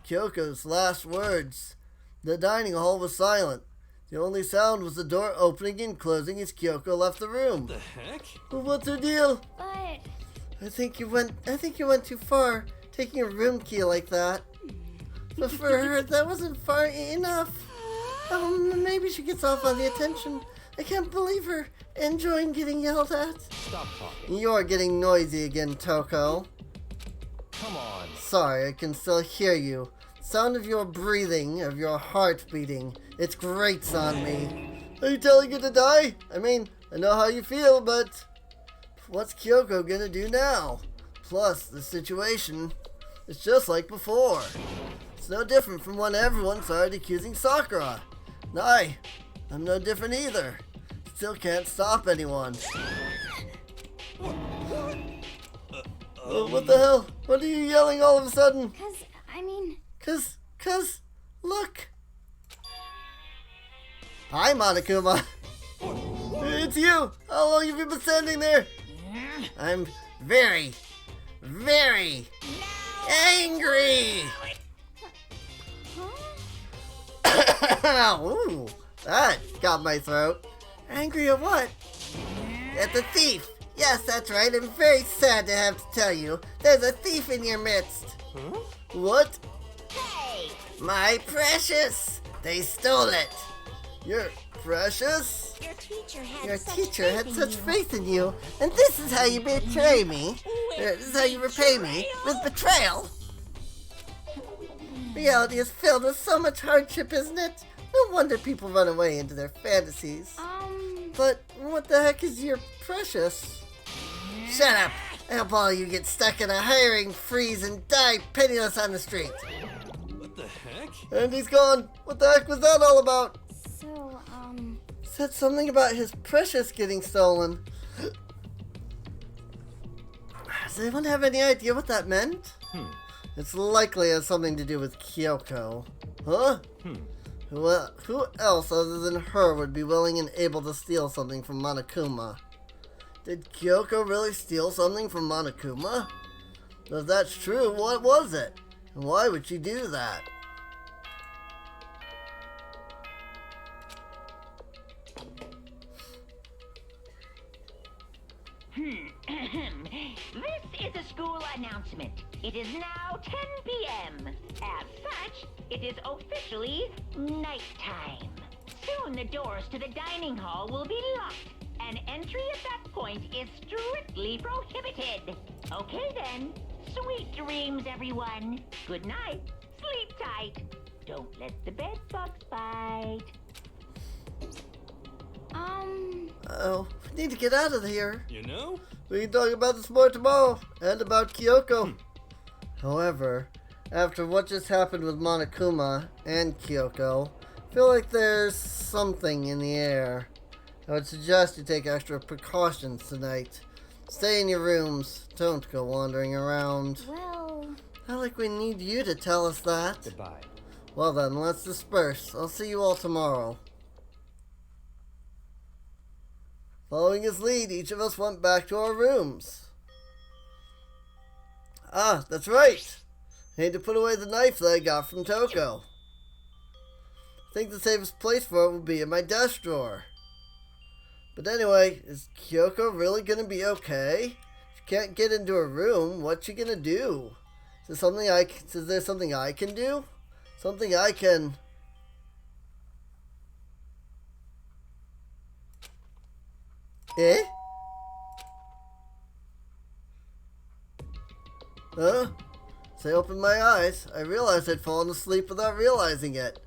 Kyoko's last words. The dining hall was silent. The only sound was the door opening and closing as Kyoko left the room. The heck? Well, what's her deal? but I think you went too far, taking a room key like that. But for her, that wasn't far enough. Maybe she gets off on the attention. I can't believe her. Enjoying getting yelled at? Stop talking. You're getting noisy again, Toko. Come on. Sorry, I can still hear you. Sound of your breathing, of your heart beating. It grates on me. Are you telling you to die? I mean, I know how you feel, but what's Kyoko gonna do now? Plus, the situation is just like before. It's no different from when everyone started accusing Sakura. And I'm no different either. Still can't stop anyone. What the hell? What are you yelling all of a sudden? Cause, look. Hi, Monokuma. It's you. How long have you been standing there? I'm very, very angry. Ooh, that got my throat. Angry at what? At the thief. Yes, that's right. I'm very sad to have to tell you. There's a thief in your midst. Huh? What? Hey! My precious. They stole it. Your precious? Your teacher had Your such teacher faith had in such you. faith in you. And this is how you betray me. This is how you repay me with betrayal. Reality is filled with so much hardship, isn't it? No wonder people run away into their fantasies. But what the heck is your precious? Shut up! I hope all you get stuck in a hiring freeze and die penniless on the street. What the heck? And he's gone. What the heck was that all about? So, Said something about his precious getting stolen. Does anyone have any idea what that meant? It's likely it has something to do with Kyoko. Huh? Well, who else other than her would be willing and able to steal something from Monokuma? Did Kyoko really steal something from Monokuma? If that's true, what was it? And why would she do that? This is a school announcement. It is now 10 p.m. As such, it is officially nighttime. Soon the doors to the dining hall will be locked, and entry at that point is strictly prohibited. Okay then. Sweet dreams, everyone. Good night. Sleep tight. Don't let the bed bugs bite. Oh, we need to get out of here. You know? We can talk about this more tomorrow, and about Kyoko. However, after what just happened with Monokuma and Kyoko, I feel like there's something in the air. I would suggest you take extra precautions tonight. Stay in your rooms. Don't go wandering around. well, Not like we need you to tell us that. Goodbye. Well then, let's disperse. I'll see you all tomorrow. Following his lead, each of us went back to our rooms. Ah, that's right. I need to put away the knife that I got from Toko. I think the safest place for it would be in my desk drawer. But anyway, is Kyoko really gonna be okay? She can't get into her room. What's she gonna do? Is there something I can do? Something I can... Eh? Huh? As I opened my eyes, I realized I'd fallen asleep without realizing it.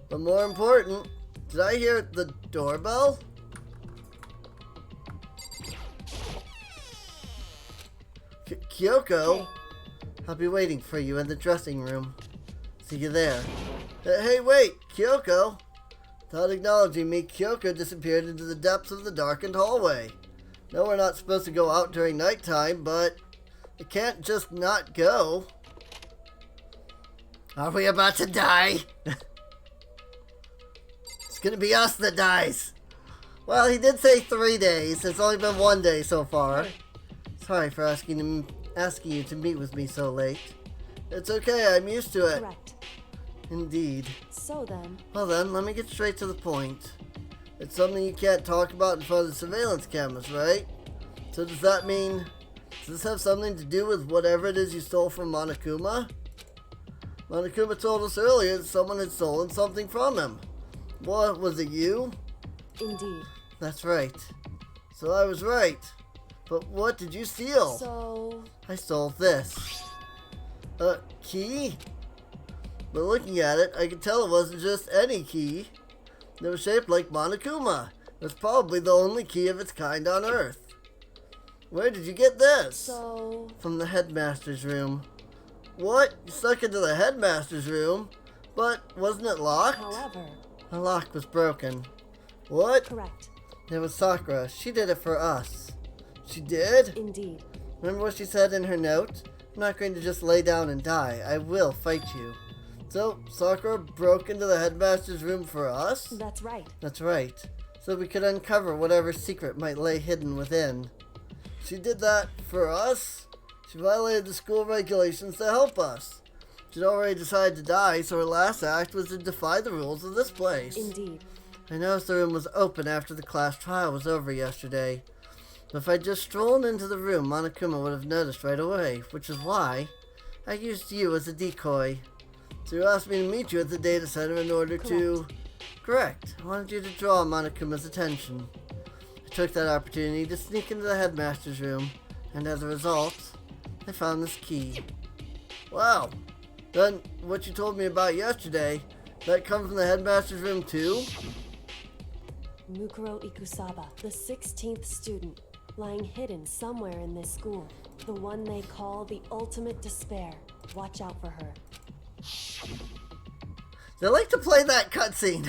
But more important, did I hear the doorbell? Kyoko? I'll be waiting for you in the dressing room. See you there. Hey, wait! Kyoko! Without acknowledging me, Kyoko disappeared into the depths of the darkened hallway. No, we're not supposed to go out during nighttime, but it can't just not go. Are we about to die? It's gonna be us that dies. Well, he did say 3 days. It's only been 1 day so far. Sorry for asking you to meet with me so late. It's okay, I'm used to it. Correct. Indeed. So then, Well then, let me get straight to the point. It's something you can't talk about in front of the surveillance cameras, right? So does that mean... Does this have something to do with whatever it is you stole from Monokuma? Monokuma told us earlier that someone had stolen something from him. What, was it you? indeed. That's right. So I was right. But what did you steal? So, I stole this. A key? But looking at it, I could tell it wasn't just any key. It was shaped like Monokuma. It's probably the only key of its kind on Earth. Where did you get this? so... From the headmaster's room. What? You snuck into the headmaster's room? But wasn't it locked? However... The lock was broken. What? Correct. It was Sakura. She did it for us. She did? Indeed. Remember what she said in her note? I'm not going to just lay down and die. I will fight you. So, Sakura broke into the headmaster's room for us? That's right. That's right. So we could uncover whatever secret might lay hidden within. She did that for us? She violated the school regulations to help us. She'd already decided to die, so her last act was to defy the rules of this place. Indeed. I noticed the room was open after the class trial was over yesterday. But if I'd just strolled into the room, Monokuma would have noticed right away, which is why I used you as a decoy. So you asked me to meet you at the data center in order to... Correct. I wanted you to draw Monokuma's attention. I took that opportunity to sneak into the headmaster's room, and as a result, I found this key. Wow. Then, what you told me about yesterday, that come from the headmaster's room too? Mukuro Ikusaba, the 16th student, lying hidden somewhere in this school. The one they call the ultimate despair. Watch out for her. They like to play that cutscene.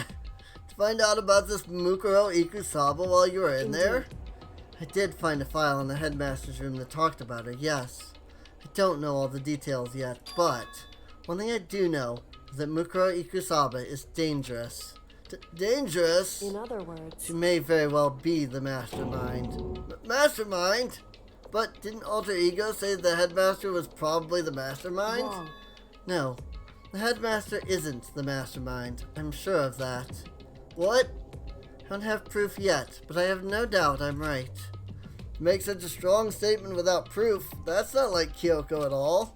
To find out about this Mukuro Ikusaba while you were in there? I did find a file in the headmaster's room that talked about her, yes. I don't know all the details yet, but one thing I do know is that Mukuro Ikusaba is dangerous. Dangerous? In other words, She may very well be the mastermind. Mastermind? But didn't Alter Ego say the headmaster was probably the mastermind? wrong. No, the headmaster isn't the mastermind. I'm sure of that. What? I don't have proof yet, but I have no doubt I'm right. To make such a strong statement without proof, that's not like Kyoko at all.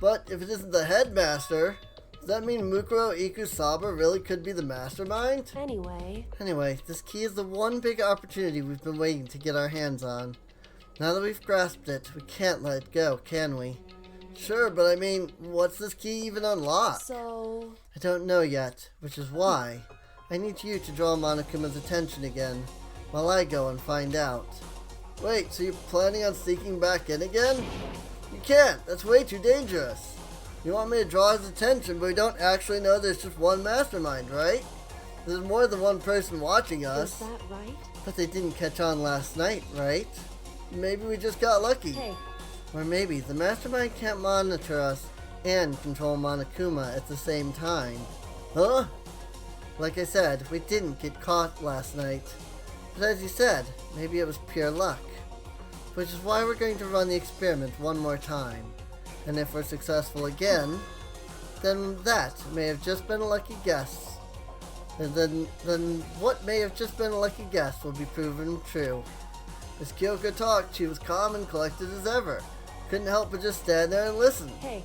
But if it isn't the headmaster, does that mean Mukuro Ikusaba really could be the mastermind? Anyway, This key is the one big opportunity we've been waiting to get our hands on. Now that we've grasped it, we can't let it go, can we? Sure, but I mean, what's this key even unlock? so... I don't know yet, which is why I need you to draw Monokuma's attention again, while I go and find out. Wait, so you're planning on sneaking back in again? You can't, that's way too dangerous. You want me to draw his attention, but we don't actually know there's just one mastermind, right? There's more than one person watching us. Is that right? But they didn't catch on last night, right? Maybe we just got lucky. Hey, Or maybe the mastermind can't monitor us and control Monokuma at the same time. Huh? Like I said, we didn't get caught last night. But as you said, maybe it was pure luck. Which is why we're going to run the experiment one more time. And if we're successful again, then that may have just been a lucky guess. And then what may have just been a lucky guess will be proven true. As Kyoko talked, she was calm and collected as ever. Couldn't help but just stand there and listen. hey,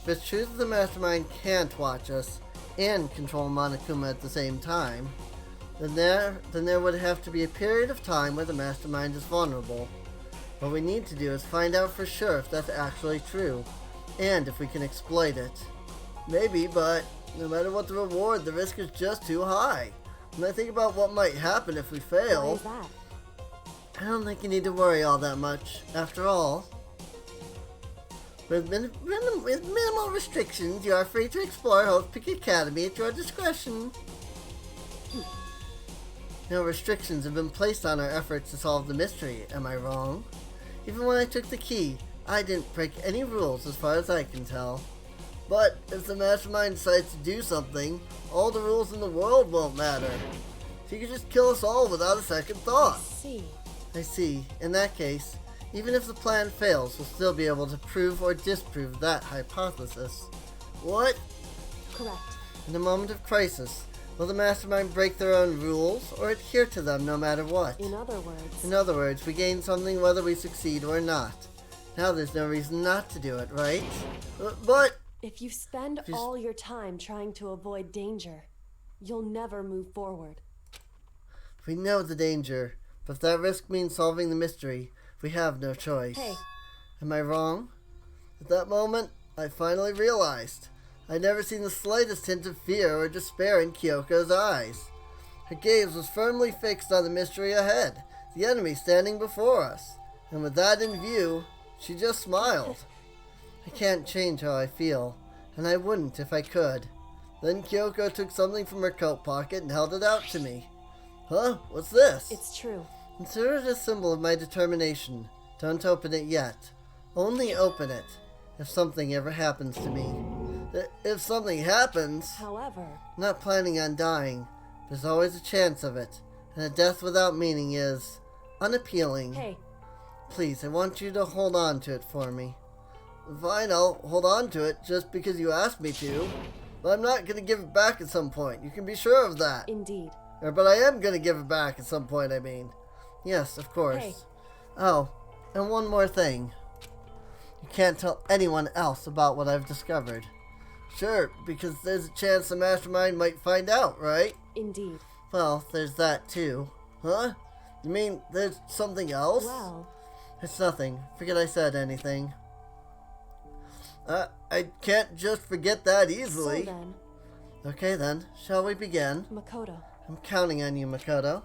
If it's true that the mastermind can't watch us and control Monokuma at the same time, then there would have to be a period of time where the mastermind is vulnerable. What we need to do is find out for sure if that's actually true, and if we can exploit it. Maybe, but no matter what the reward, the risk is just too high. When I think about what might happen if we why fail, is that? I don't think you need to worry all that much. After all, with minimal restrictions, you are free to explore Hope Peak Academy at your discretion. No restrictions have been placed on our efforts to solve the mystery, am I wrong? Even when I took the key, I didn't break any rules as far as I can tell. But if the mastermind decides to do something, all the rules in the world won't matter. She could just kill us all without a second thought. I see. In that case, even if the plan fails, we'll still be able to prove or disprove that hypothesis. What? Correct. In a moment of crisis, will the mastermind break their own rules or adhere to them no matter what? In In other words, we gain something whether we succeed or not. Now there's no reason not to do it, right? But if you spend all your time trying to avoid danger, you'll never move forward. we know the danger, But if that risk means solving the mystery, we have no choice. Hey. Am I wrong? At that moment, I finally realized. I'd never seen the slightest hint of fear or despair in Kyoko's eyes. Her gaze was firmly fixed on the mystery ahead, the enemy standing before us. And with that in view, she just smiled. I can't change how I feel, and I wouldn't if I could. Then Kyoko took something from her coat pocket and held it out to me. Huh? What's this? It's true. Consider it a symbol of my determination. Don't open it yet. Only open it if something ever happens to me. If something happens, However, I'm not planning on dying. There's always a chance of it, and a death without meaning is unappealing. hey, Please, I want you to hold on to it for me. Fine, I'll hold on to it just because you asked me to. But I'm not going to give it back at some point. You can be sure of that. indeed. But I am going to give it back at some point, I mean. Yes, of course. Hey. Oh, and one more thing. You can't tell anyone else about what I've discovered. Sure, because there's a chance the mastermind might find out, right? Indeed. Well, there's that too. Huh? You mean there's something else? Well, It's nothing. Forget I said anything. I can't just forget that easily. so then, Okay then, shall we begin? Makoto. I'm counting on you, Makoto.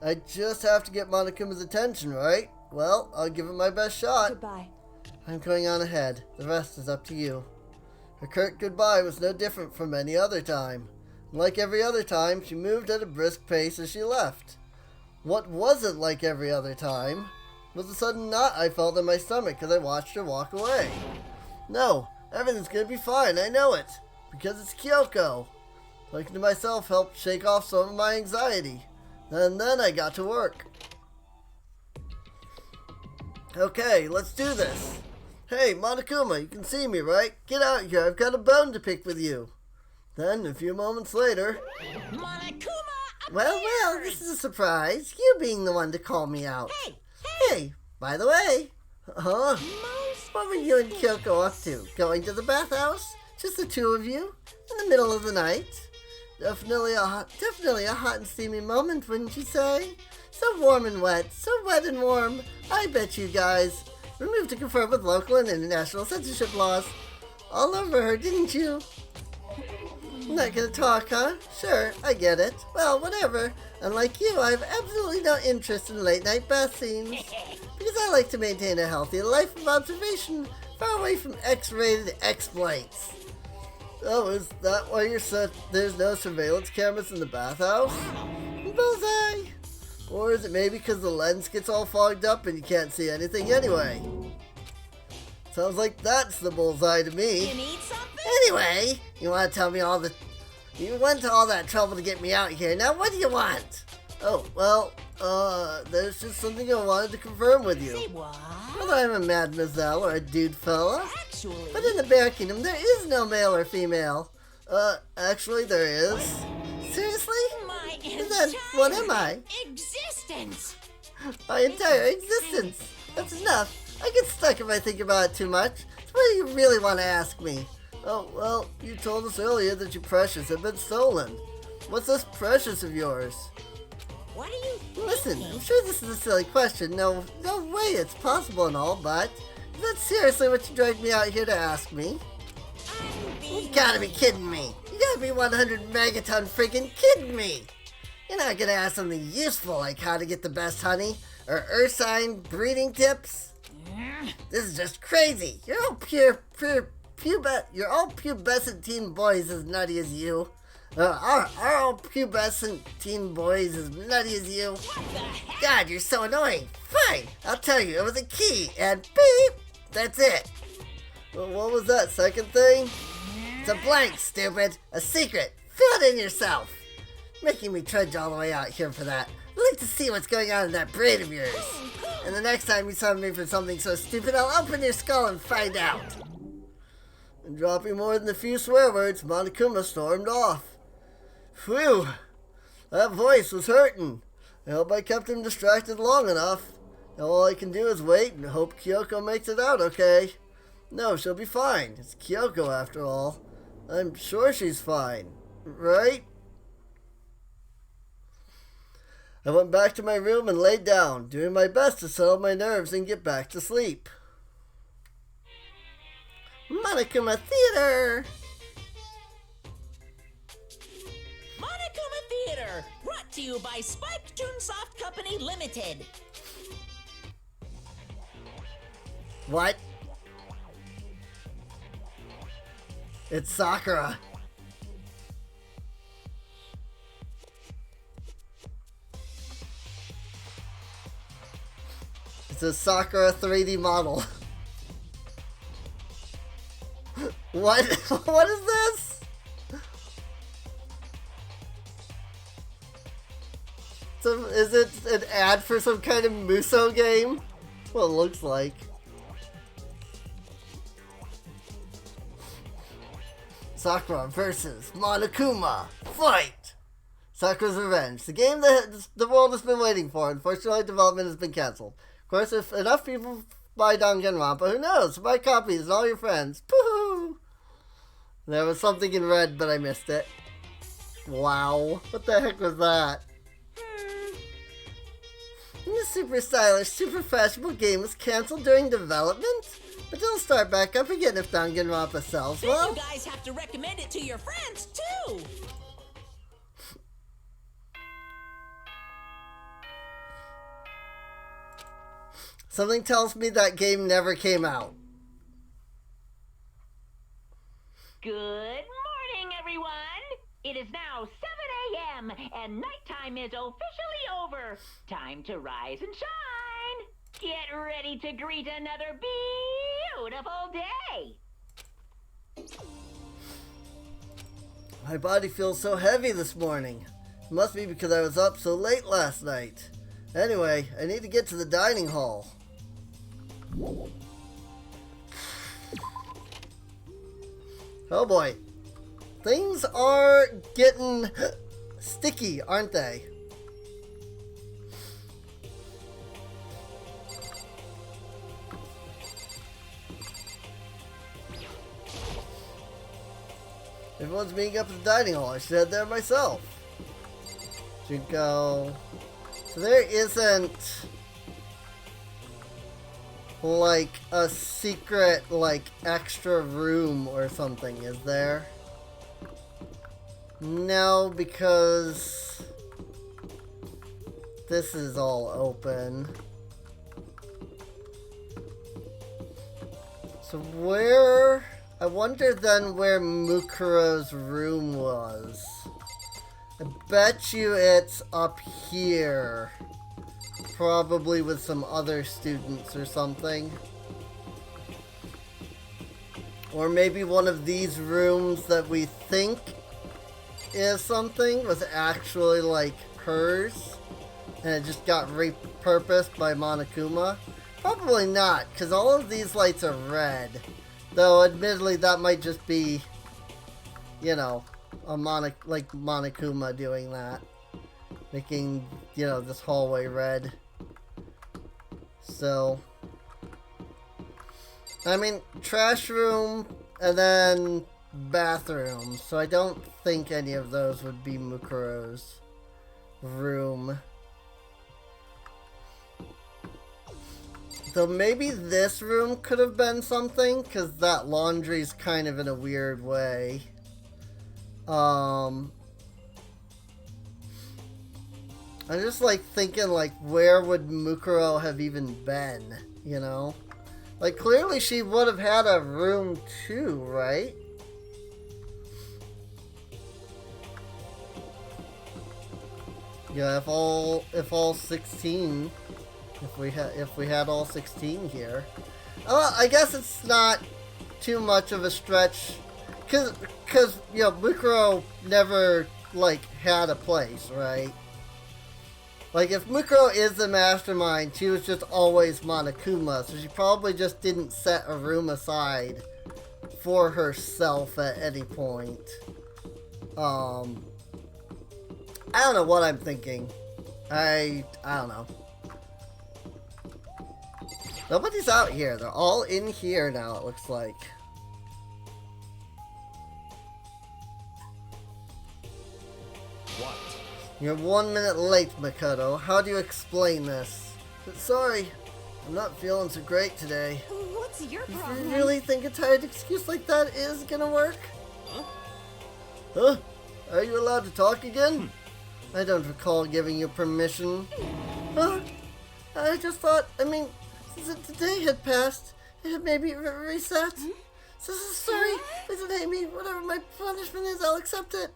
I just have to get Monokuma's attention, right? Well, I'll give it my best shot. Goodbye. I'm going on ahead. The rest is up to you. Her curt goodbye was no different from any other time. Like every other time, she moved at a brisk pace as she left. What wasn't like every other time was a sudden knot I felt in my stomach as I watched her walk away. No, everything's gonna be fine, I know it. Because it's Kyoko. Talking to myself helped shake off some of my anxiety. And then I got to work. Okay, let's do this. Hey, Monokuma, you can see me, right? Get out here, I've got a bone to pick with you. Then, a few moments later... Monokuma Well, this is a surprise. You being the one to call me out. Hey, by the way. Huh? What were you and Kyoko up to? Going to the bathhouse? Just the two of you? In the middle of the night? Definitely a hot and steamy moment, wouldn't you say? So warm and wet, so wet and warm. I bet you guys removed to conform with local and international censorship laws. All over her, didn't you? Not gonna talk, huh? Sure, I get it. Well, whatever. Unlike you, I have absolutely no interest in late-night bath scenes. Because I like to maintain a healthy life of observation, far away from X-rated exploits. Oh, is that why you're said there's no surveillance cameras in the bathhouse? Bullseye! Or is it maybe because the lens gets all fogged up and you can't see anything anyway? Sounds like that's the bullseye to me. You need something? Anyway, you want to tell me you went to all that trouble to get me out here. Now what do you want? Oh, well, there's just something I wanted to confirm with you. Say what? Whether I'm a mademoiselle or a dude fella. Actually, But in the Bear Kingdom, there is no male or female. Actually there is. Seriously? my Then what am I? existence. My entire existence. That's enough. I get stuck if I think about it too much. So what do you really want to ask me? Oh, well, you told us earlier that your precious had been stolen. What's this precious of yours? What are you Listen, I'm sure this is a silly question. No way it's possible and all, but is that seriously what you dragged me out here to ask me? You gotta be kidding me. You gotta be 100 megaton freaking kidding me. You're not gonna ask something useful like how to get the best honey or ursine breeding tips? This is just crazy. You're all pubescent teen boys as nutty as you. Are all pubescent teen boys as nutty as you? God, you're so annoying. Fine, I'll tell you. It was a key, and beep, that's it. Well, what was that second thing? It's a blank, stupid. A secret. Fill it in yourself. Making me trudge all the way out here for that. I'd like to see what's going on in that brain of yours. And the next time you summon me for something so stupid, I'll open your skull and find out. And dropping more than a few swear words, Monokuma stormed off. Phew, that voice was hurting. I hope I kept him distracted long enough. Now all I can do is wait and hope Kyoko makes it out okay. No, she'll be fine. It's Kyoko after all. I'm sure she's fine, right? I went back to my room and laid down, doing my best to settle my nerves and get back to sleep. Monokuma Theater! Monokuma Theater, brought to you by Spike Toonsoft Company Limited. What? It's Sakura. It's a Sakura 3D model. What? What is this? So, is it an ad for some kind of Muso game? Well, it looks like. Sakura versus Monokuma. Fight! Sakura's Revenge. The game that the world has been waiting for. Unfortunately, development has been cancelled. Of course, if enough people buy Danganronpa, who knows? Buy copies and all your friends. Pooh! There was something in red, but I missed it. Wow. What the heck was that? This super stylish, super fashionable game was cancelled during development? But it'll start back up again if Danganronpa sells Then well. you guys have to recommend it to your friends, too. Something tells me that game never came out. Good morning, everyone. It is now 7 a.m. and nighttime is officially over. Time to rise and shine. Get ready to greet another beautiful day. My body feels so heavy this morning. It must be because I was up so late last night. Anyway, I need to get to the dining hall. Oh boy. Things are getting sticky, aren't they? Everyone's meeting up at the dining hall. I should head there myself. Should go. So there isn't like a secret like extra room or something, is there? No, because this is all open. So where... I wonder then where Mukuro's room was. I bet you it's up here. Probably with some other students or something. Or maybe one of these rooms that we think is something was actually like hers. And it just got repurposed by Monokuma. Probably not, because all of these lights are red. Though, admittedly, that might just be, you know, a Monokuma doing that. Making, you know, this hallway red. So, I mean, trash room and then bathroom. So I don't think any of those would be Mukuro's room. So maybe this room could have been something, because that laundry's kind of in a weird way. I'm just like thinking like where would Mukuro have even been, you know? Like clearly she would have had a room too, right? Yeah, if all 16, if we had all 16 here. I guess it's not too much of a stretch, cause you know, Mukuro never like had a place, right? Like if Mukuro is the mastermind, she was just always Monokuma, so she probably just didn't set a room aside for herself at any point. I don't know what I'm thinking. I don't know. Nobody's out here. They're all in here now, it looks like. What? You're 1 minute late, Makoto. How do you explain this? Sorry, I'm not feeling so great today. What's your problem? You really think a tired excuse like that is gonna work? Huh? Are you allowed to talk again? I don't recall giving you permission. Huh? I just thought, since the day had passed, it had maybe reset. Sorry, please don't hate me. Whatever my punishment is, I'll accept it.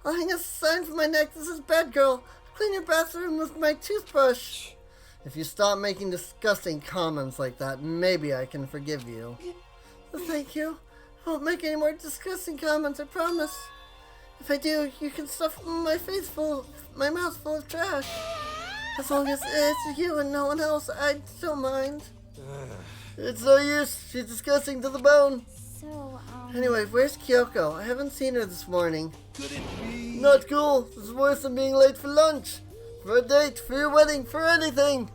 I'll hang a sign from my neck that says, "Bad girl, clean your bathroom with my toothbrush." If you stop making disgusting comments like that, maybe I can forgive you. Thank you. I won't make any more disgusting comments, I promise. If I do, you can stuff my mouth full of trash. As long as it's you and no one else, I don't mind. It's no use. She's disgusting to the bone. So, Anyway, where's Kyoko? I haven't seen her this morning. Could it be? Not cool. This is worse than being late for lunch, for a date, for your wedding, for anything.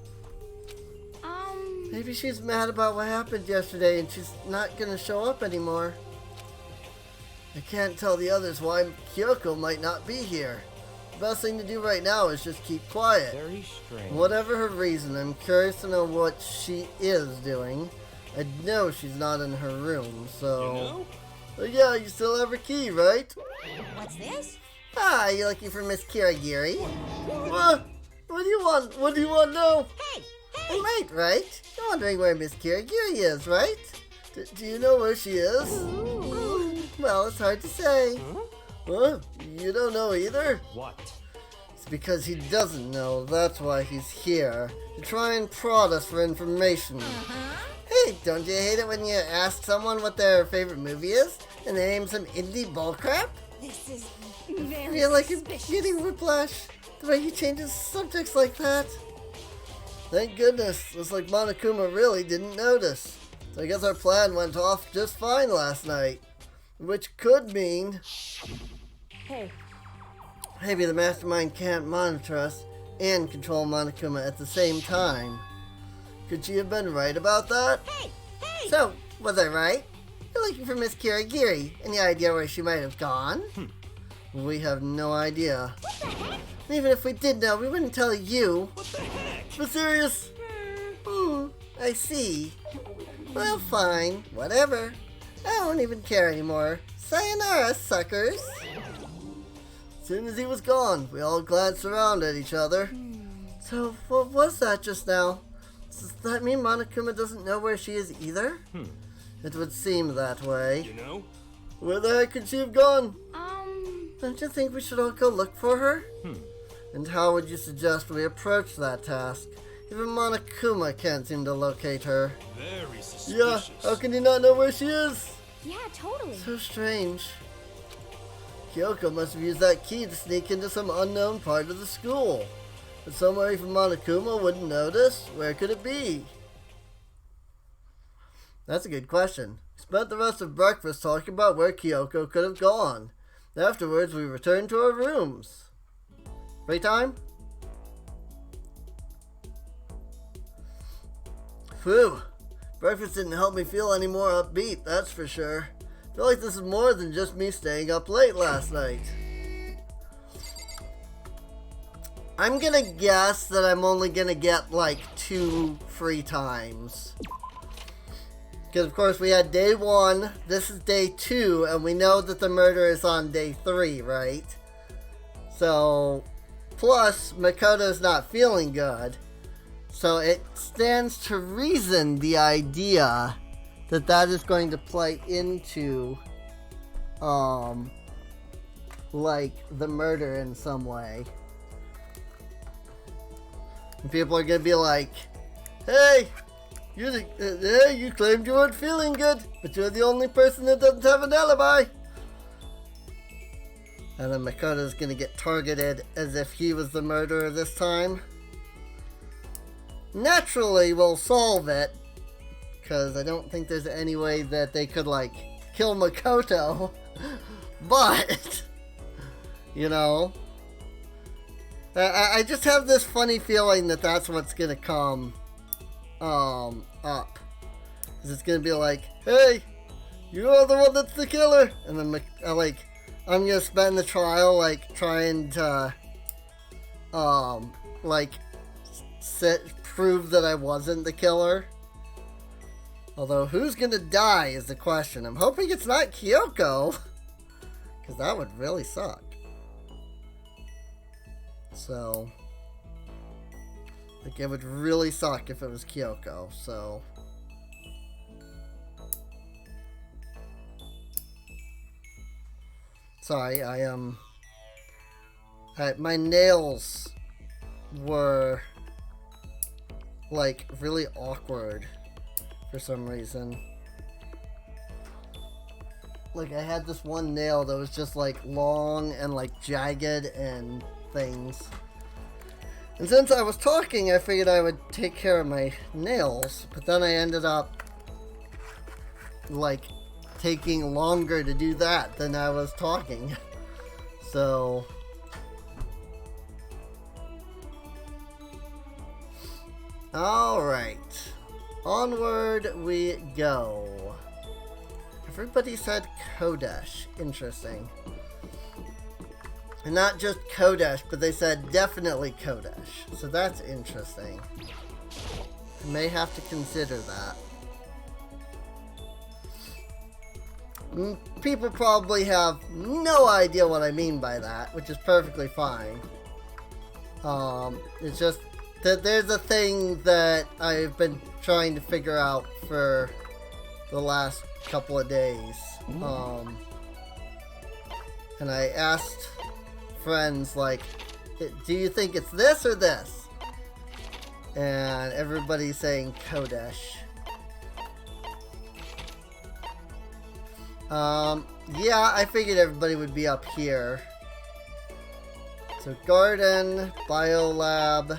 Maybe she's mad about what happened yesterday and she's not gonna show up anymore. I can't tell the others why Kyoko might not be here. The best thing to do right now is just keep quiet. Very strange. Whatever her reason, I'm curious to know what she is doing. I know she's not in her room, so... You know? But yeah, you still have her key, right? What's this? Ah, you're looking for Miss Kirigiri? What? What do you want? What do you want now? Hey! I'm right, right? You're wondering where Miss Kirigiri is, right? Do you know where she is? Well, it's hard to say. Huh? You don't know either? What? It's because he doesn't know. That's why he's here. To try and prod us for information. Hey, don't you hate it when you ask someone what their favorite movie is and they name some indie bullcrap? This is I very feel like I'm suspicious. getting whiplash. The way he changes subjects like that. Thank goodness. Looks like Monokuma really didn't notice. So I guess our plan went off just fine last night. Which could mean Hey, maybe the mastermind can't monitor us and control Monokuma at the same time. Could she have been right about that? Hey! Hey! So, was I right? You're looking for Miss Kirigiri. Any idea where she might have gone? We have no idea. And even if we did know, we wouldn't tell you. What the heck? But serious? I see. Well, fine. Whatever. I don't even care anymore. Sayonara, suckers. As soon as he was gone, we all glanced around at each other. So, what was that just now? Does that mean Monokuma doesn't know where she is either? It would seem that way. You know? Where the heck could she have gone? Don't you think we should all go look for her? And how would you suggest we approach that task? Even Monokuma can't seem to locate her. Very Yeah, suspicious. how can he not know where she is? yeah, totally. So strange. Kyoko must have used that key to sneak into some unknown part of the school. But somewhere even Monokuma wouldn't notice? Where could it be? That's a good question. We spent the rest of breakfast talking about where Kyoko could have gone. Afterwards, we returned to our rooms. Free time? Phew. Breakfast didn't help me feel any more upbeat, that's for sure. I feel like this is more than just me staying up late last night. I'm gonna guess that I'm only gonna get like 2 free times. Because of course we had day 1, this is day 2, and we know that the murder is on day 3, right? So, plus Makoto's not feeling good. So it stands to reason the idea that that is going to play into, like, the murder in some way. And people are gonna be like, hey, you claimed you weren't feeling good, but you're the only person that doesn't have an alibi. And then Makoto's gonna get targeted as if he was the murderer this time. Naturally, we'll solve it, because I don't think there's any way that they could, like, kill Makoto. But, you know, I just have this funny feeling that that's what's gonna come up. 'Cause it's gonna be like, hey, you're the one that's the killer. And then, I'm gonna spend the trial, like, trying to like, prove that I wasn't the killer. Although, who's gonna die is the question. I'm hoping it's not Kyoko, because that would really suck. So, like, it would really suck if it was Kyoko, so. Sorry, my nails were, like, really awkward for some reason. Like, I had this one nail that was just, like, long and, like, jagged and things. And since I was talking, I figured I would take care of my nails, but then I ended up, like, taking longer to do that than I was talking. So, alright, onward we go. Everybody said Kodesh. Interesting. And not just Kodesh, but they said definitely Kodesh. So that's interesting. I may have to consider that. People probably have no idea what I mean by that, which is perfectly fine. It's just that there's a thing that I've been trying to figure out for the last couple of days. And I asked friends, like, do you think it's this or this? And everybody's saying Kodesh. Yeah, I figured everybody would be up here. So garden, biolab,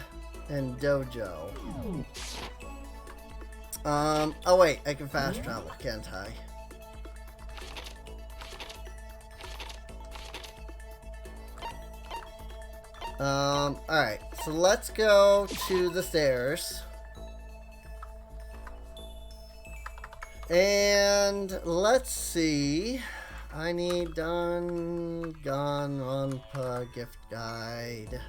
and dojo. Oh wait, I can fast travel, can't I? Alright, so let's go to the stairs. And let's see. I need Danganronpa gift guide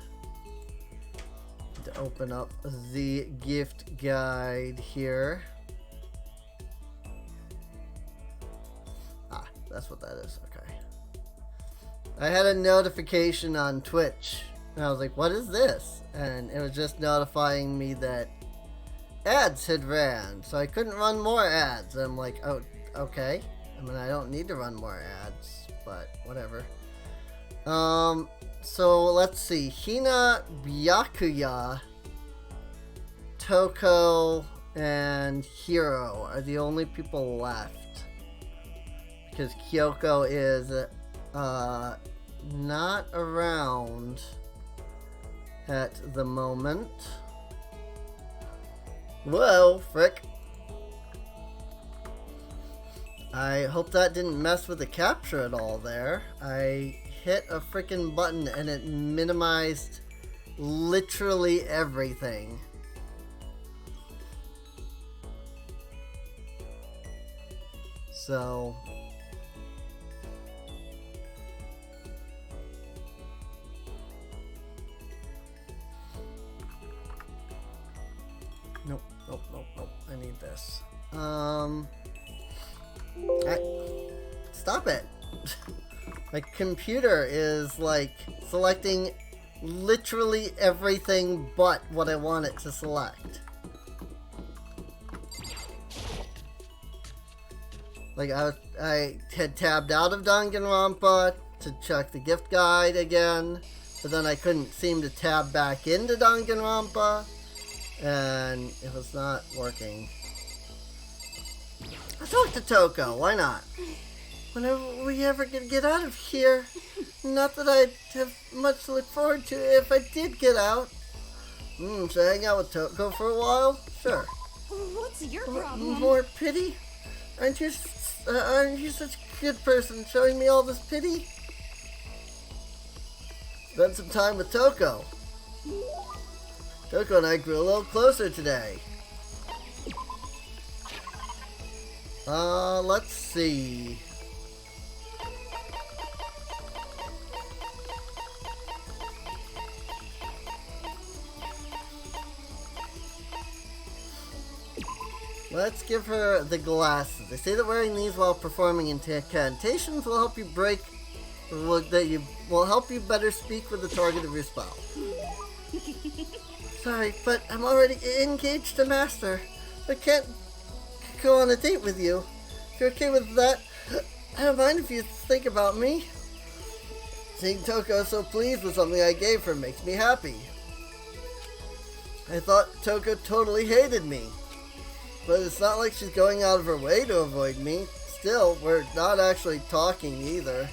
to open up the gift guide here. Ah, that's what that is. Okay. I had a notification on Twitch, and I was like, "What is this?" And it was just notifying me that ads had ran, so I couldn't run more ads. I'm like, oh, okay. I mean, I don't need to run more ads, but whatever. So let's see. Hina, Byakuya, Toko, and Hiro are the only people left. Because Kyoko is, not around at the moment. Whoa, frick. I hope that didn't mess with the capture at all there. I hit a frickin' button and it minimized literally everything. So... Nope. I need this. Stop it. My computer is like selecting literally everything but what I want it to select. Like I had tabbed out of Danganronpa to check the gift guide again, but then I couldn't seem to tab back into Danganronpa. And it was not working. I'll talk to Toko, why not? Whenever we ever get out of here. Not that I'd have much to look forward to if I did get out. Should I hang out with Toko for a while? Sure. What's your problem? More pity? Aren't you such a good person showing me all this pity? Spend some time with Toko. Toko and I grew a little closer today. Let's see. Let's give her the glasses. They say that wearing these while performing incantations will help you will help you better speak with the target of your spell. Sorry, but I'm already engaged to Master. I can't go on a date with you. If you're okay with that, I don't mind if you think about me. Seeing Toko so pleased with something I gave her makes me happy. I thought Toko totally hated me. But it's not like she's going out of her way to avoid me. Still, we're not actually talking either.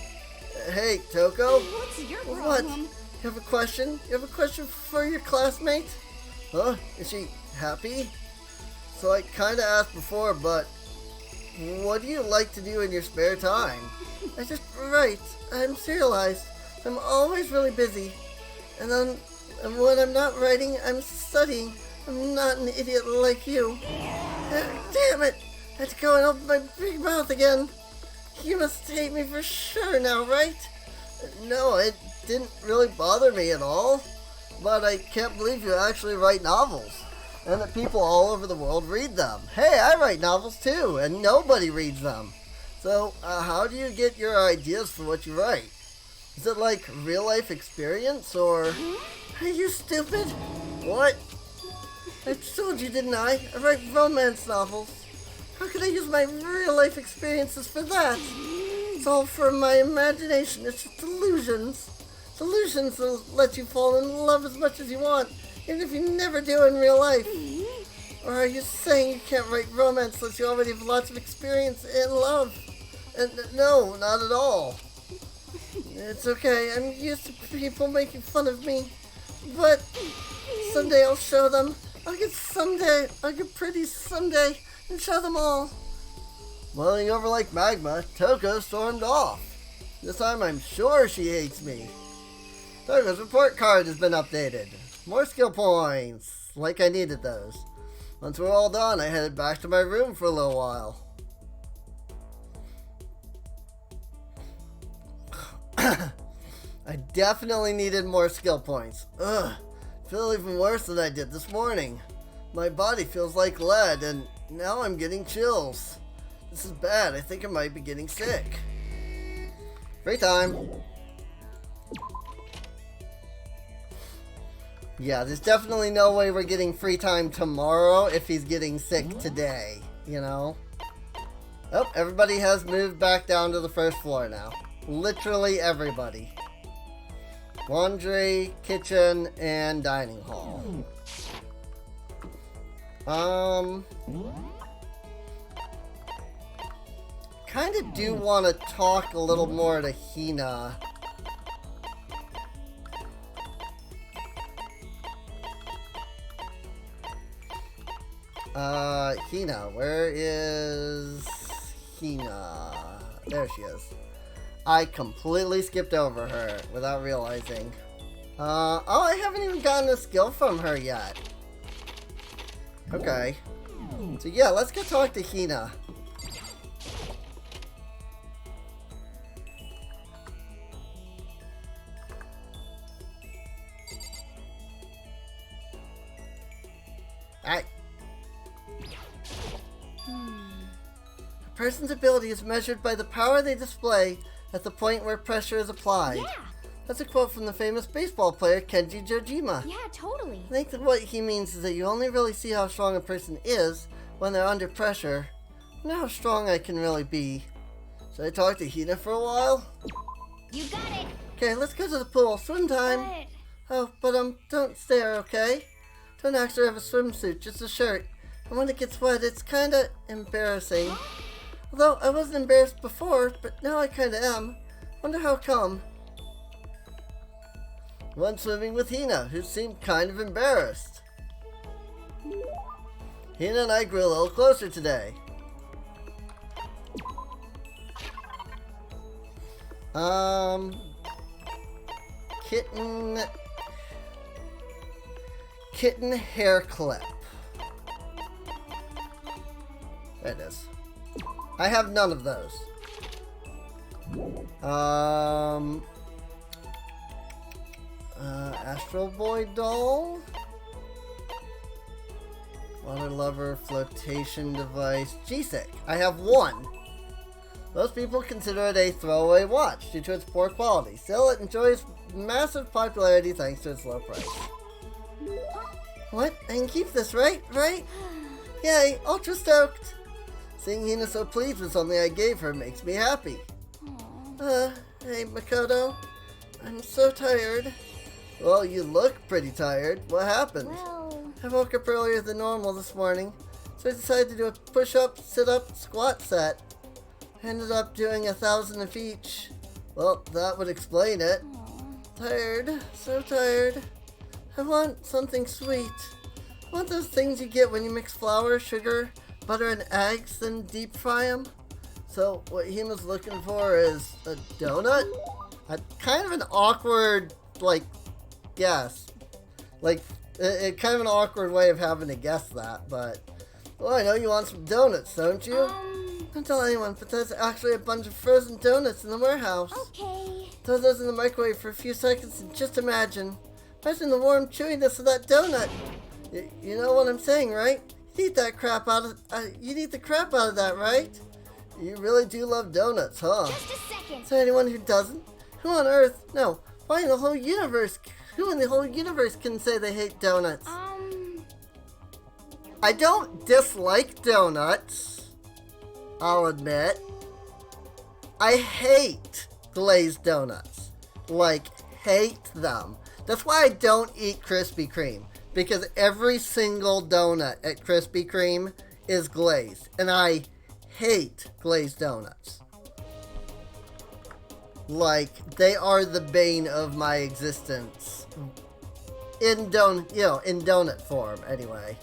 Hey, Toko? What's your problem? What? You have a question? You have a question for your classmate? Huh? Is she happy? So I kinda asked before, but what do you like to do in your spare time? I just write. I'm serialized. I'm always really busy. And when I'm not writing, I'm studying. I'm not an idiot like you. Damn it! I had to go and open my big mouth again. You must hate me for sure now, right? No, it didn't really bother me at all. But I can't believe you actually write novels. And that people all over the world read them. Hey, I write novels too, and nobody reads them. So, how do you get your ideas for what you write? Is it like real life experience, or... Are you stupid? What? I told you, didn't I? I write romance novels. How could I use my real life experiences for that? It's all from my imagination. It's just delusions. Delusions will let you fall in love as much as you want, even if you never do in real life. Or are you saying you can't write romance unless you already have lots of experience in love? No, not at all. It's okay. I'm used to people making fun of me. But someday I'll show them. I'll get pretty someday and show them all. Boiling over like magma, Toko stormed off. This time I'm sure she hates me. Toko's report card has been updated. More skill points. Like I needed those. Once we're all done, I headed back to my room for a little while. I definitely needed more skill points. Ugh. I feel even worse than I did this morning. My body feels like lead, and now I'm getting chills. This is bad. I think I might be getting sick. Free time. Yeah, there's definitely no way we're getting free time tomorrow if he's getting sick today, you know? Oh, everybody has moved back down to the first floor now. Literally everybody. Laundry, kitchen, and dining hall. Kinda do want to talk a little more to Hina. Hina, where is Hina? There she is. I completely skipped over her without realizing. Oh, I haven't even gotten a skill from her yet. Okay. So yeah, let's go talk to Hina. A person's ability is measured by the power they display at the point where pressure is applied. Yeah. That's a quote from the famous baseball player Kenji Jojima. Yeah, totally. I think that what he means is that you only really see how strong a person is when they're under pressure. I know how strong I can really be. Should I talk to Hina for a while? You got it. Okay, let's go to the pool. Swim time. But Oh, but don't stare, okay? Don't actually have a swimsuit, just a shirt. And when it gets wet, it's kinda embarrassing. Although I wasn't embarrassed before, but now I kinda am. Wonder how come. Went swimming with Hina, who seemed kind of embarrassed. Hina and I grew a little closer today. Kitten hair clip. There it is. I have none of those. Astro Boy doll? Water lover, flotation device, G-Stick. I have one. Most people consider it a throwaway watch due to its poor quality. Still, it enjoys massive popularity thanks to its low price. What? I can keep this, right? Right? Yay, ultra stoked. Seeing Hina so pleased with something I gave her makes me happy. Hey, Makoto. I'm so tired. Well, you look pretty tired. What happened? Well, I woke up earlier than normal this morning, so I decided to do a push-up, sit-up, squat set. I ended up doing 1,000 of each. Well, that would explain it. Tired, so tired. I want something sweet. I want those things you get when you mix flour, sugar, butter, and eggs, then deep fry them. So what Hima's looking for is a donut? A kind of an awkward, guess. Kind of an awkward way of having to guess that, but... Well, I know you want some donuts, don't you? Don't tell anyone, but there's actually a bunch of frozen donuts in the warehouse. okay. Throw those in the microwave for a few seconds and just imagine the warm chewiness of that donut. You know what I'm saying, right? You'd eat the crap out of that, right? You really do love donuts, huh? Just a second. Is there anyone who doesn't? Who on earth? No. Why in the whole universe? Who in the whole universe can say they hate donuts? I don't dislike donuts, I'll admit. I hate glazed donuts. Hate them. That's why I don't eat Krispy Kreme. Because every single donut at Krispy Kreme is glazed. And I hate glazed donuts. They are the bane of my existence. In donut form, anyway.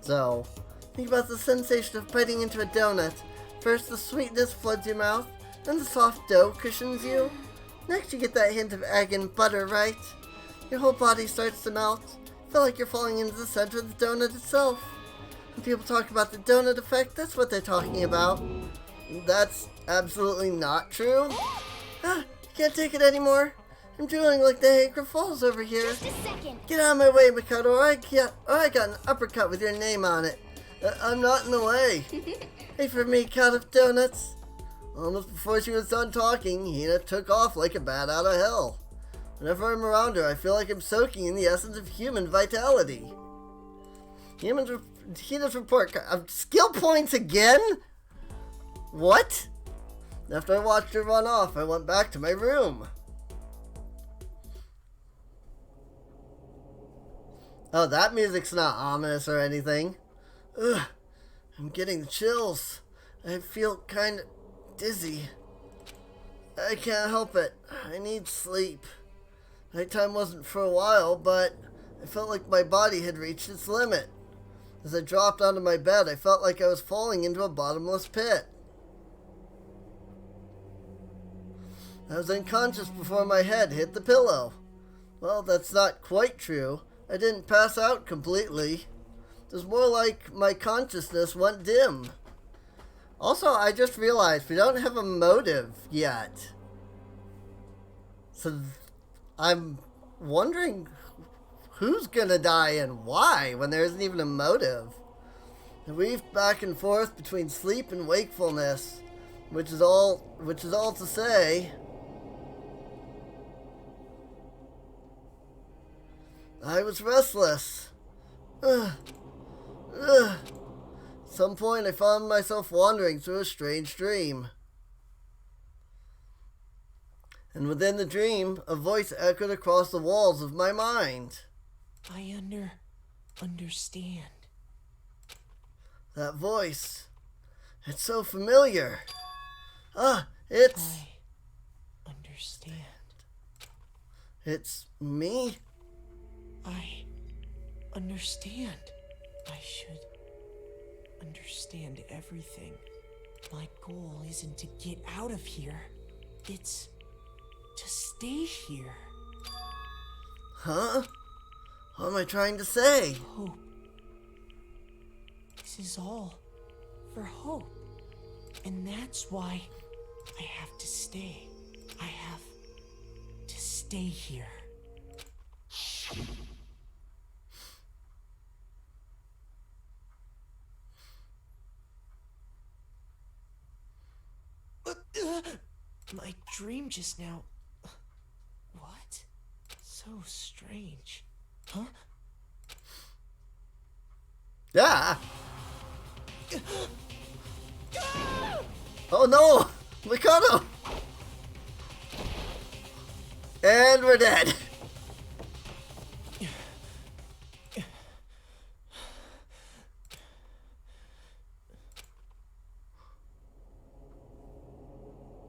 So, think about the sensation of biting into a donut. First, the sweetness floods your mouth, then the soft dough cushions you. Next, you get that hint of egg and butter, right? Your whole body starts to melt. Feel like you're falling into the center of the donut itself. When people talk about the donut effect, that's what they're talking about. That's absolutely not true. I can't take it anymore. I'm drooling like the Niagara Falls over here. Just a second. Get out of my way, Makoto, or I got an uppercut with your name on it. I'm not in the way. Wait for me, cut of donuts. Almost before she was done talking, Hina took off like a bat out of hell. Whenever I'm around her, I feel like I'm soaking in the essence of human vitality. Hina's report. Skill points again? What? After I watched her run off, I went back to my room. Oh, that music's not ominous or anything. Ugh, I'm getting the chills. I feel kind of dizzy. I can't help it. I need sleep. Nighttime wasn't for a while, but I felt like my body had reached its limit. As I dropped onto my bed, I felt like I was falling into a bottomless pit. I was unconscious before my head hit the pillow. Well, that's not quite true. I didn't pass out completely. It was more like my consciousness went dim. Also, I just realized we don't have a motive yet. So I'm wondering who's gonna die and why when there isn't even a motive. I weaved back and forth between sleep and wakefulness, which is all to say, I was restless. At some point I found myself wandering through a strange dream. And within the dream, a voice echoed across the walls of my mind. I understand. That voice. It's so familiar. It's... I understand. It's me? I understand. I should understand everything. My goal isn't to get out of here. It's to stay here. Huh? What am I trying to say? Hope. This is all for hope. And that's why I have to stay. I have to stay here. My dream just now. What? So strange. Huh? Yeah. Oh no! Mikado! And we're dead.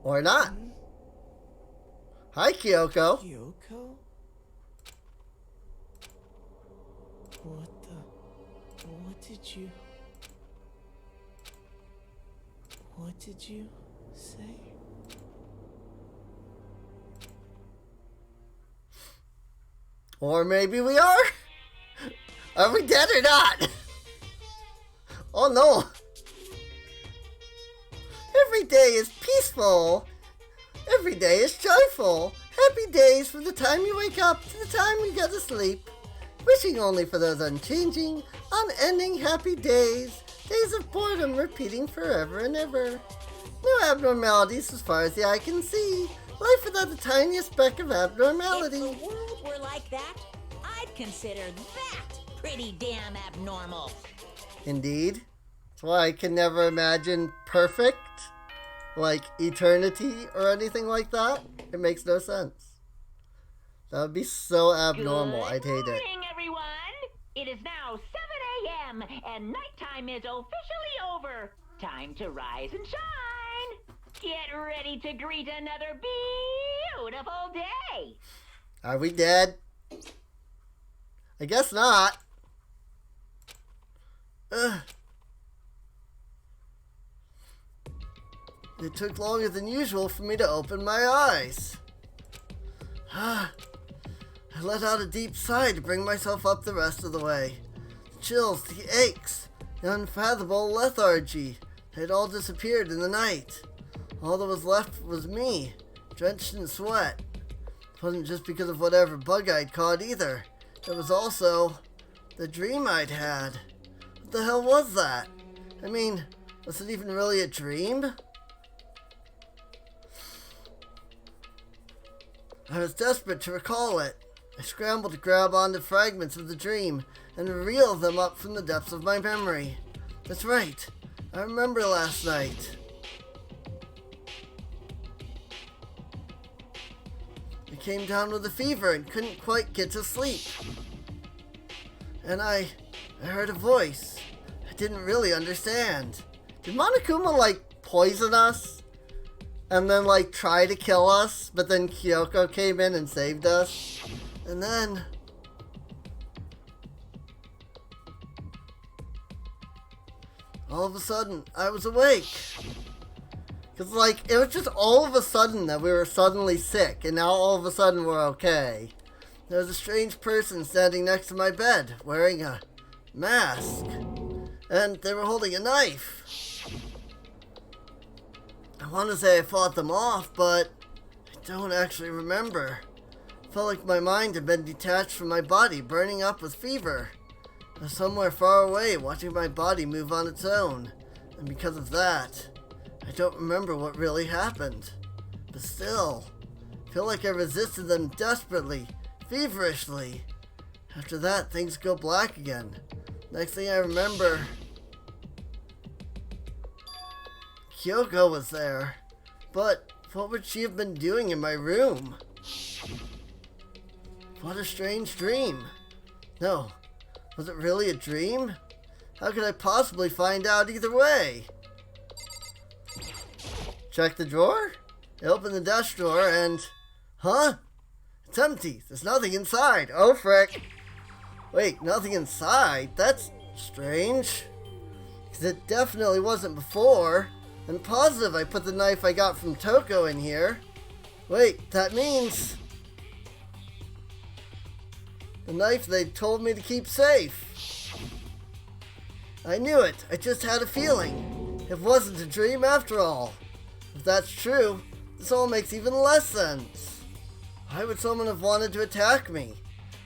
Or not. Hi, Kyoko. Kyoko? What did you say? Or maybe we are? Are we dead or not? Oh no. Every day is peaceful. Every day is joyful. Happy days from the time you wake up to the time you go to sleep. Wishing only for those unchanging, unending happy days. Days of boredom repeating forever and ever. No abnormalities as far as the eye can see. Life without the tiniest speck of abnormality. If the world were like that, I'd consider that pretty damn abnormal. Indeed. That's why I can never imagine perfect, like eternity or anything like that. It makes no sense. That would be so abnormal. I'd hate it. Good morning, everyone. It is now 7 a.m. and nighttime is officially over. Time to rise and shine. Get ready to greet another beautiful day. Are we dead? I guess not. Ugh. It took longer than usual for me to open my eyes. I let out a deep sigh to bring myself up the rest of the way. The chills, the aches, the unfathomable lethargy had all disappeared in the night. All that was left was me, drenched in sweat. It wasn't just because of whatever bug I'd caught either. It was also the dream I'd had. What the hell was that? I mean, was it even really a dream? I was desperate to recall it. I scrambled to grab onto fragments of the dream and reel them up from the depths of my memory. That's right. I remember last night. I came down with a fever and couldn't quite get to sleep. And I heard a voice. I didn't really understand. Did Monokuma, like, poison us? And then, like, try to kill us? But then Kyoko came in and saved us? And then... all of a sudden, I was awake. Because, like, it was just all of a sudden that we were suddenly sick, and now all of a sudden we're okay. There was a strange person standing next to my bed, wearing a mask. And they were holding a knife. I want to say I fought them off, but I don't actually remember. It felt like my mind had been detached from my body, burning up with fever. I was somewhere far away, watching my body move on its own. And because of that, I don't remember what really happened. But still, I feel like I resisted them desperately, feverishly. After that, things go black again. Next thing I remember, Kyoko was there. But what would she have been doing in my room? What a strange dream. No, was it really a dream? How could I possibly find out either way? Check the drawer? I opened the desk drawer and... huh? It's empty. There's nothing inside. Oh, frick. Wait, nothing inside? That's strange. Because it definitely wasn't before. I'm positive I put the knife I got from Toko in here. Wait, that means... the knife they told me to keep safe. I knew it. I just had a feeling. It wasn't a dream after all. If that's true, this all makes even less sense. Why would someone have wanted to attack me?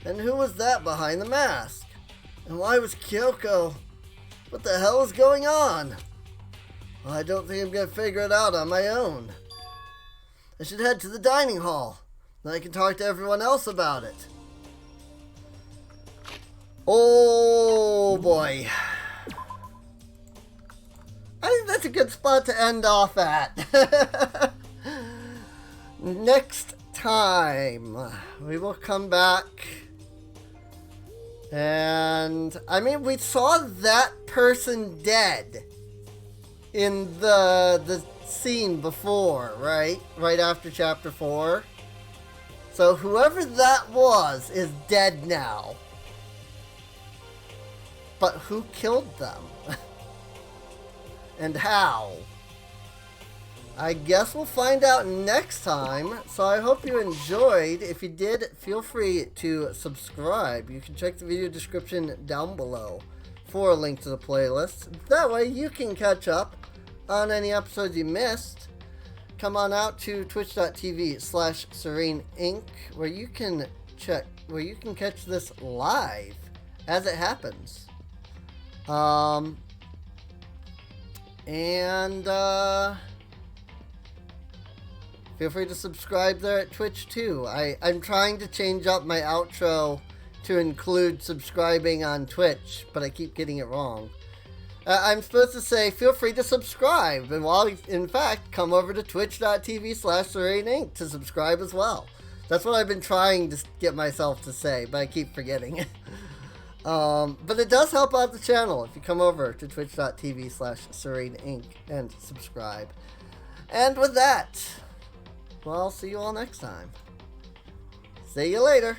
And who was that behind the mask? And why was Kyoko? What the hell is going on? Well, I don't think I'm going to figure it out on my own. I should head to the dining hall. Then I can talk to everyone else about it. Oh boy. I think that's a good spot to end off at. Next time, we will come back. And, I mean, we saw that person dead in the scene before, right? Right after chapter 4. So whoever that was is dead now. But who killed them? And how? I guess we'll find out next time. So I hope you enjoyed. If you did, feel free to subscribe. You can check the video description down below for a link to the playlist. That way you can catch up on any episodes you missed. Come on out to twitch.tv/SereneInc where you can catch this live as it happens. Feel free to subscribe there at Twitch too. I'm trying to change up my outro to include subscribing on Twitch, but I keep getting it wrong. I'm supposed to say, feel free to subscribe, and in fact, come over to twitch.tv/SereneInc to subscribe as well. That's what I've been trying to get myself to say, but I keep forgetting. But it does help out the channel if you come over to twitch.tv/SereneInc and subscribe. And with that, well, I'll see you all next time. See you later.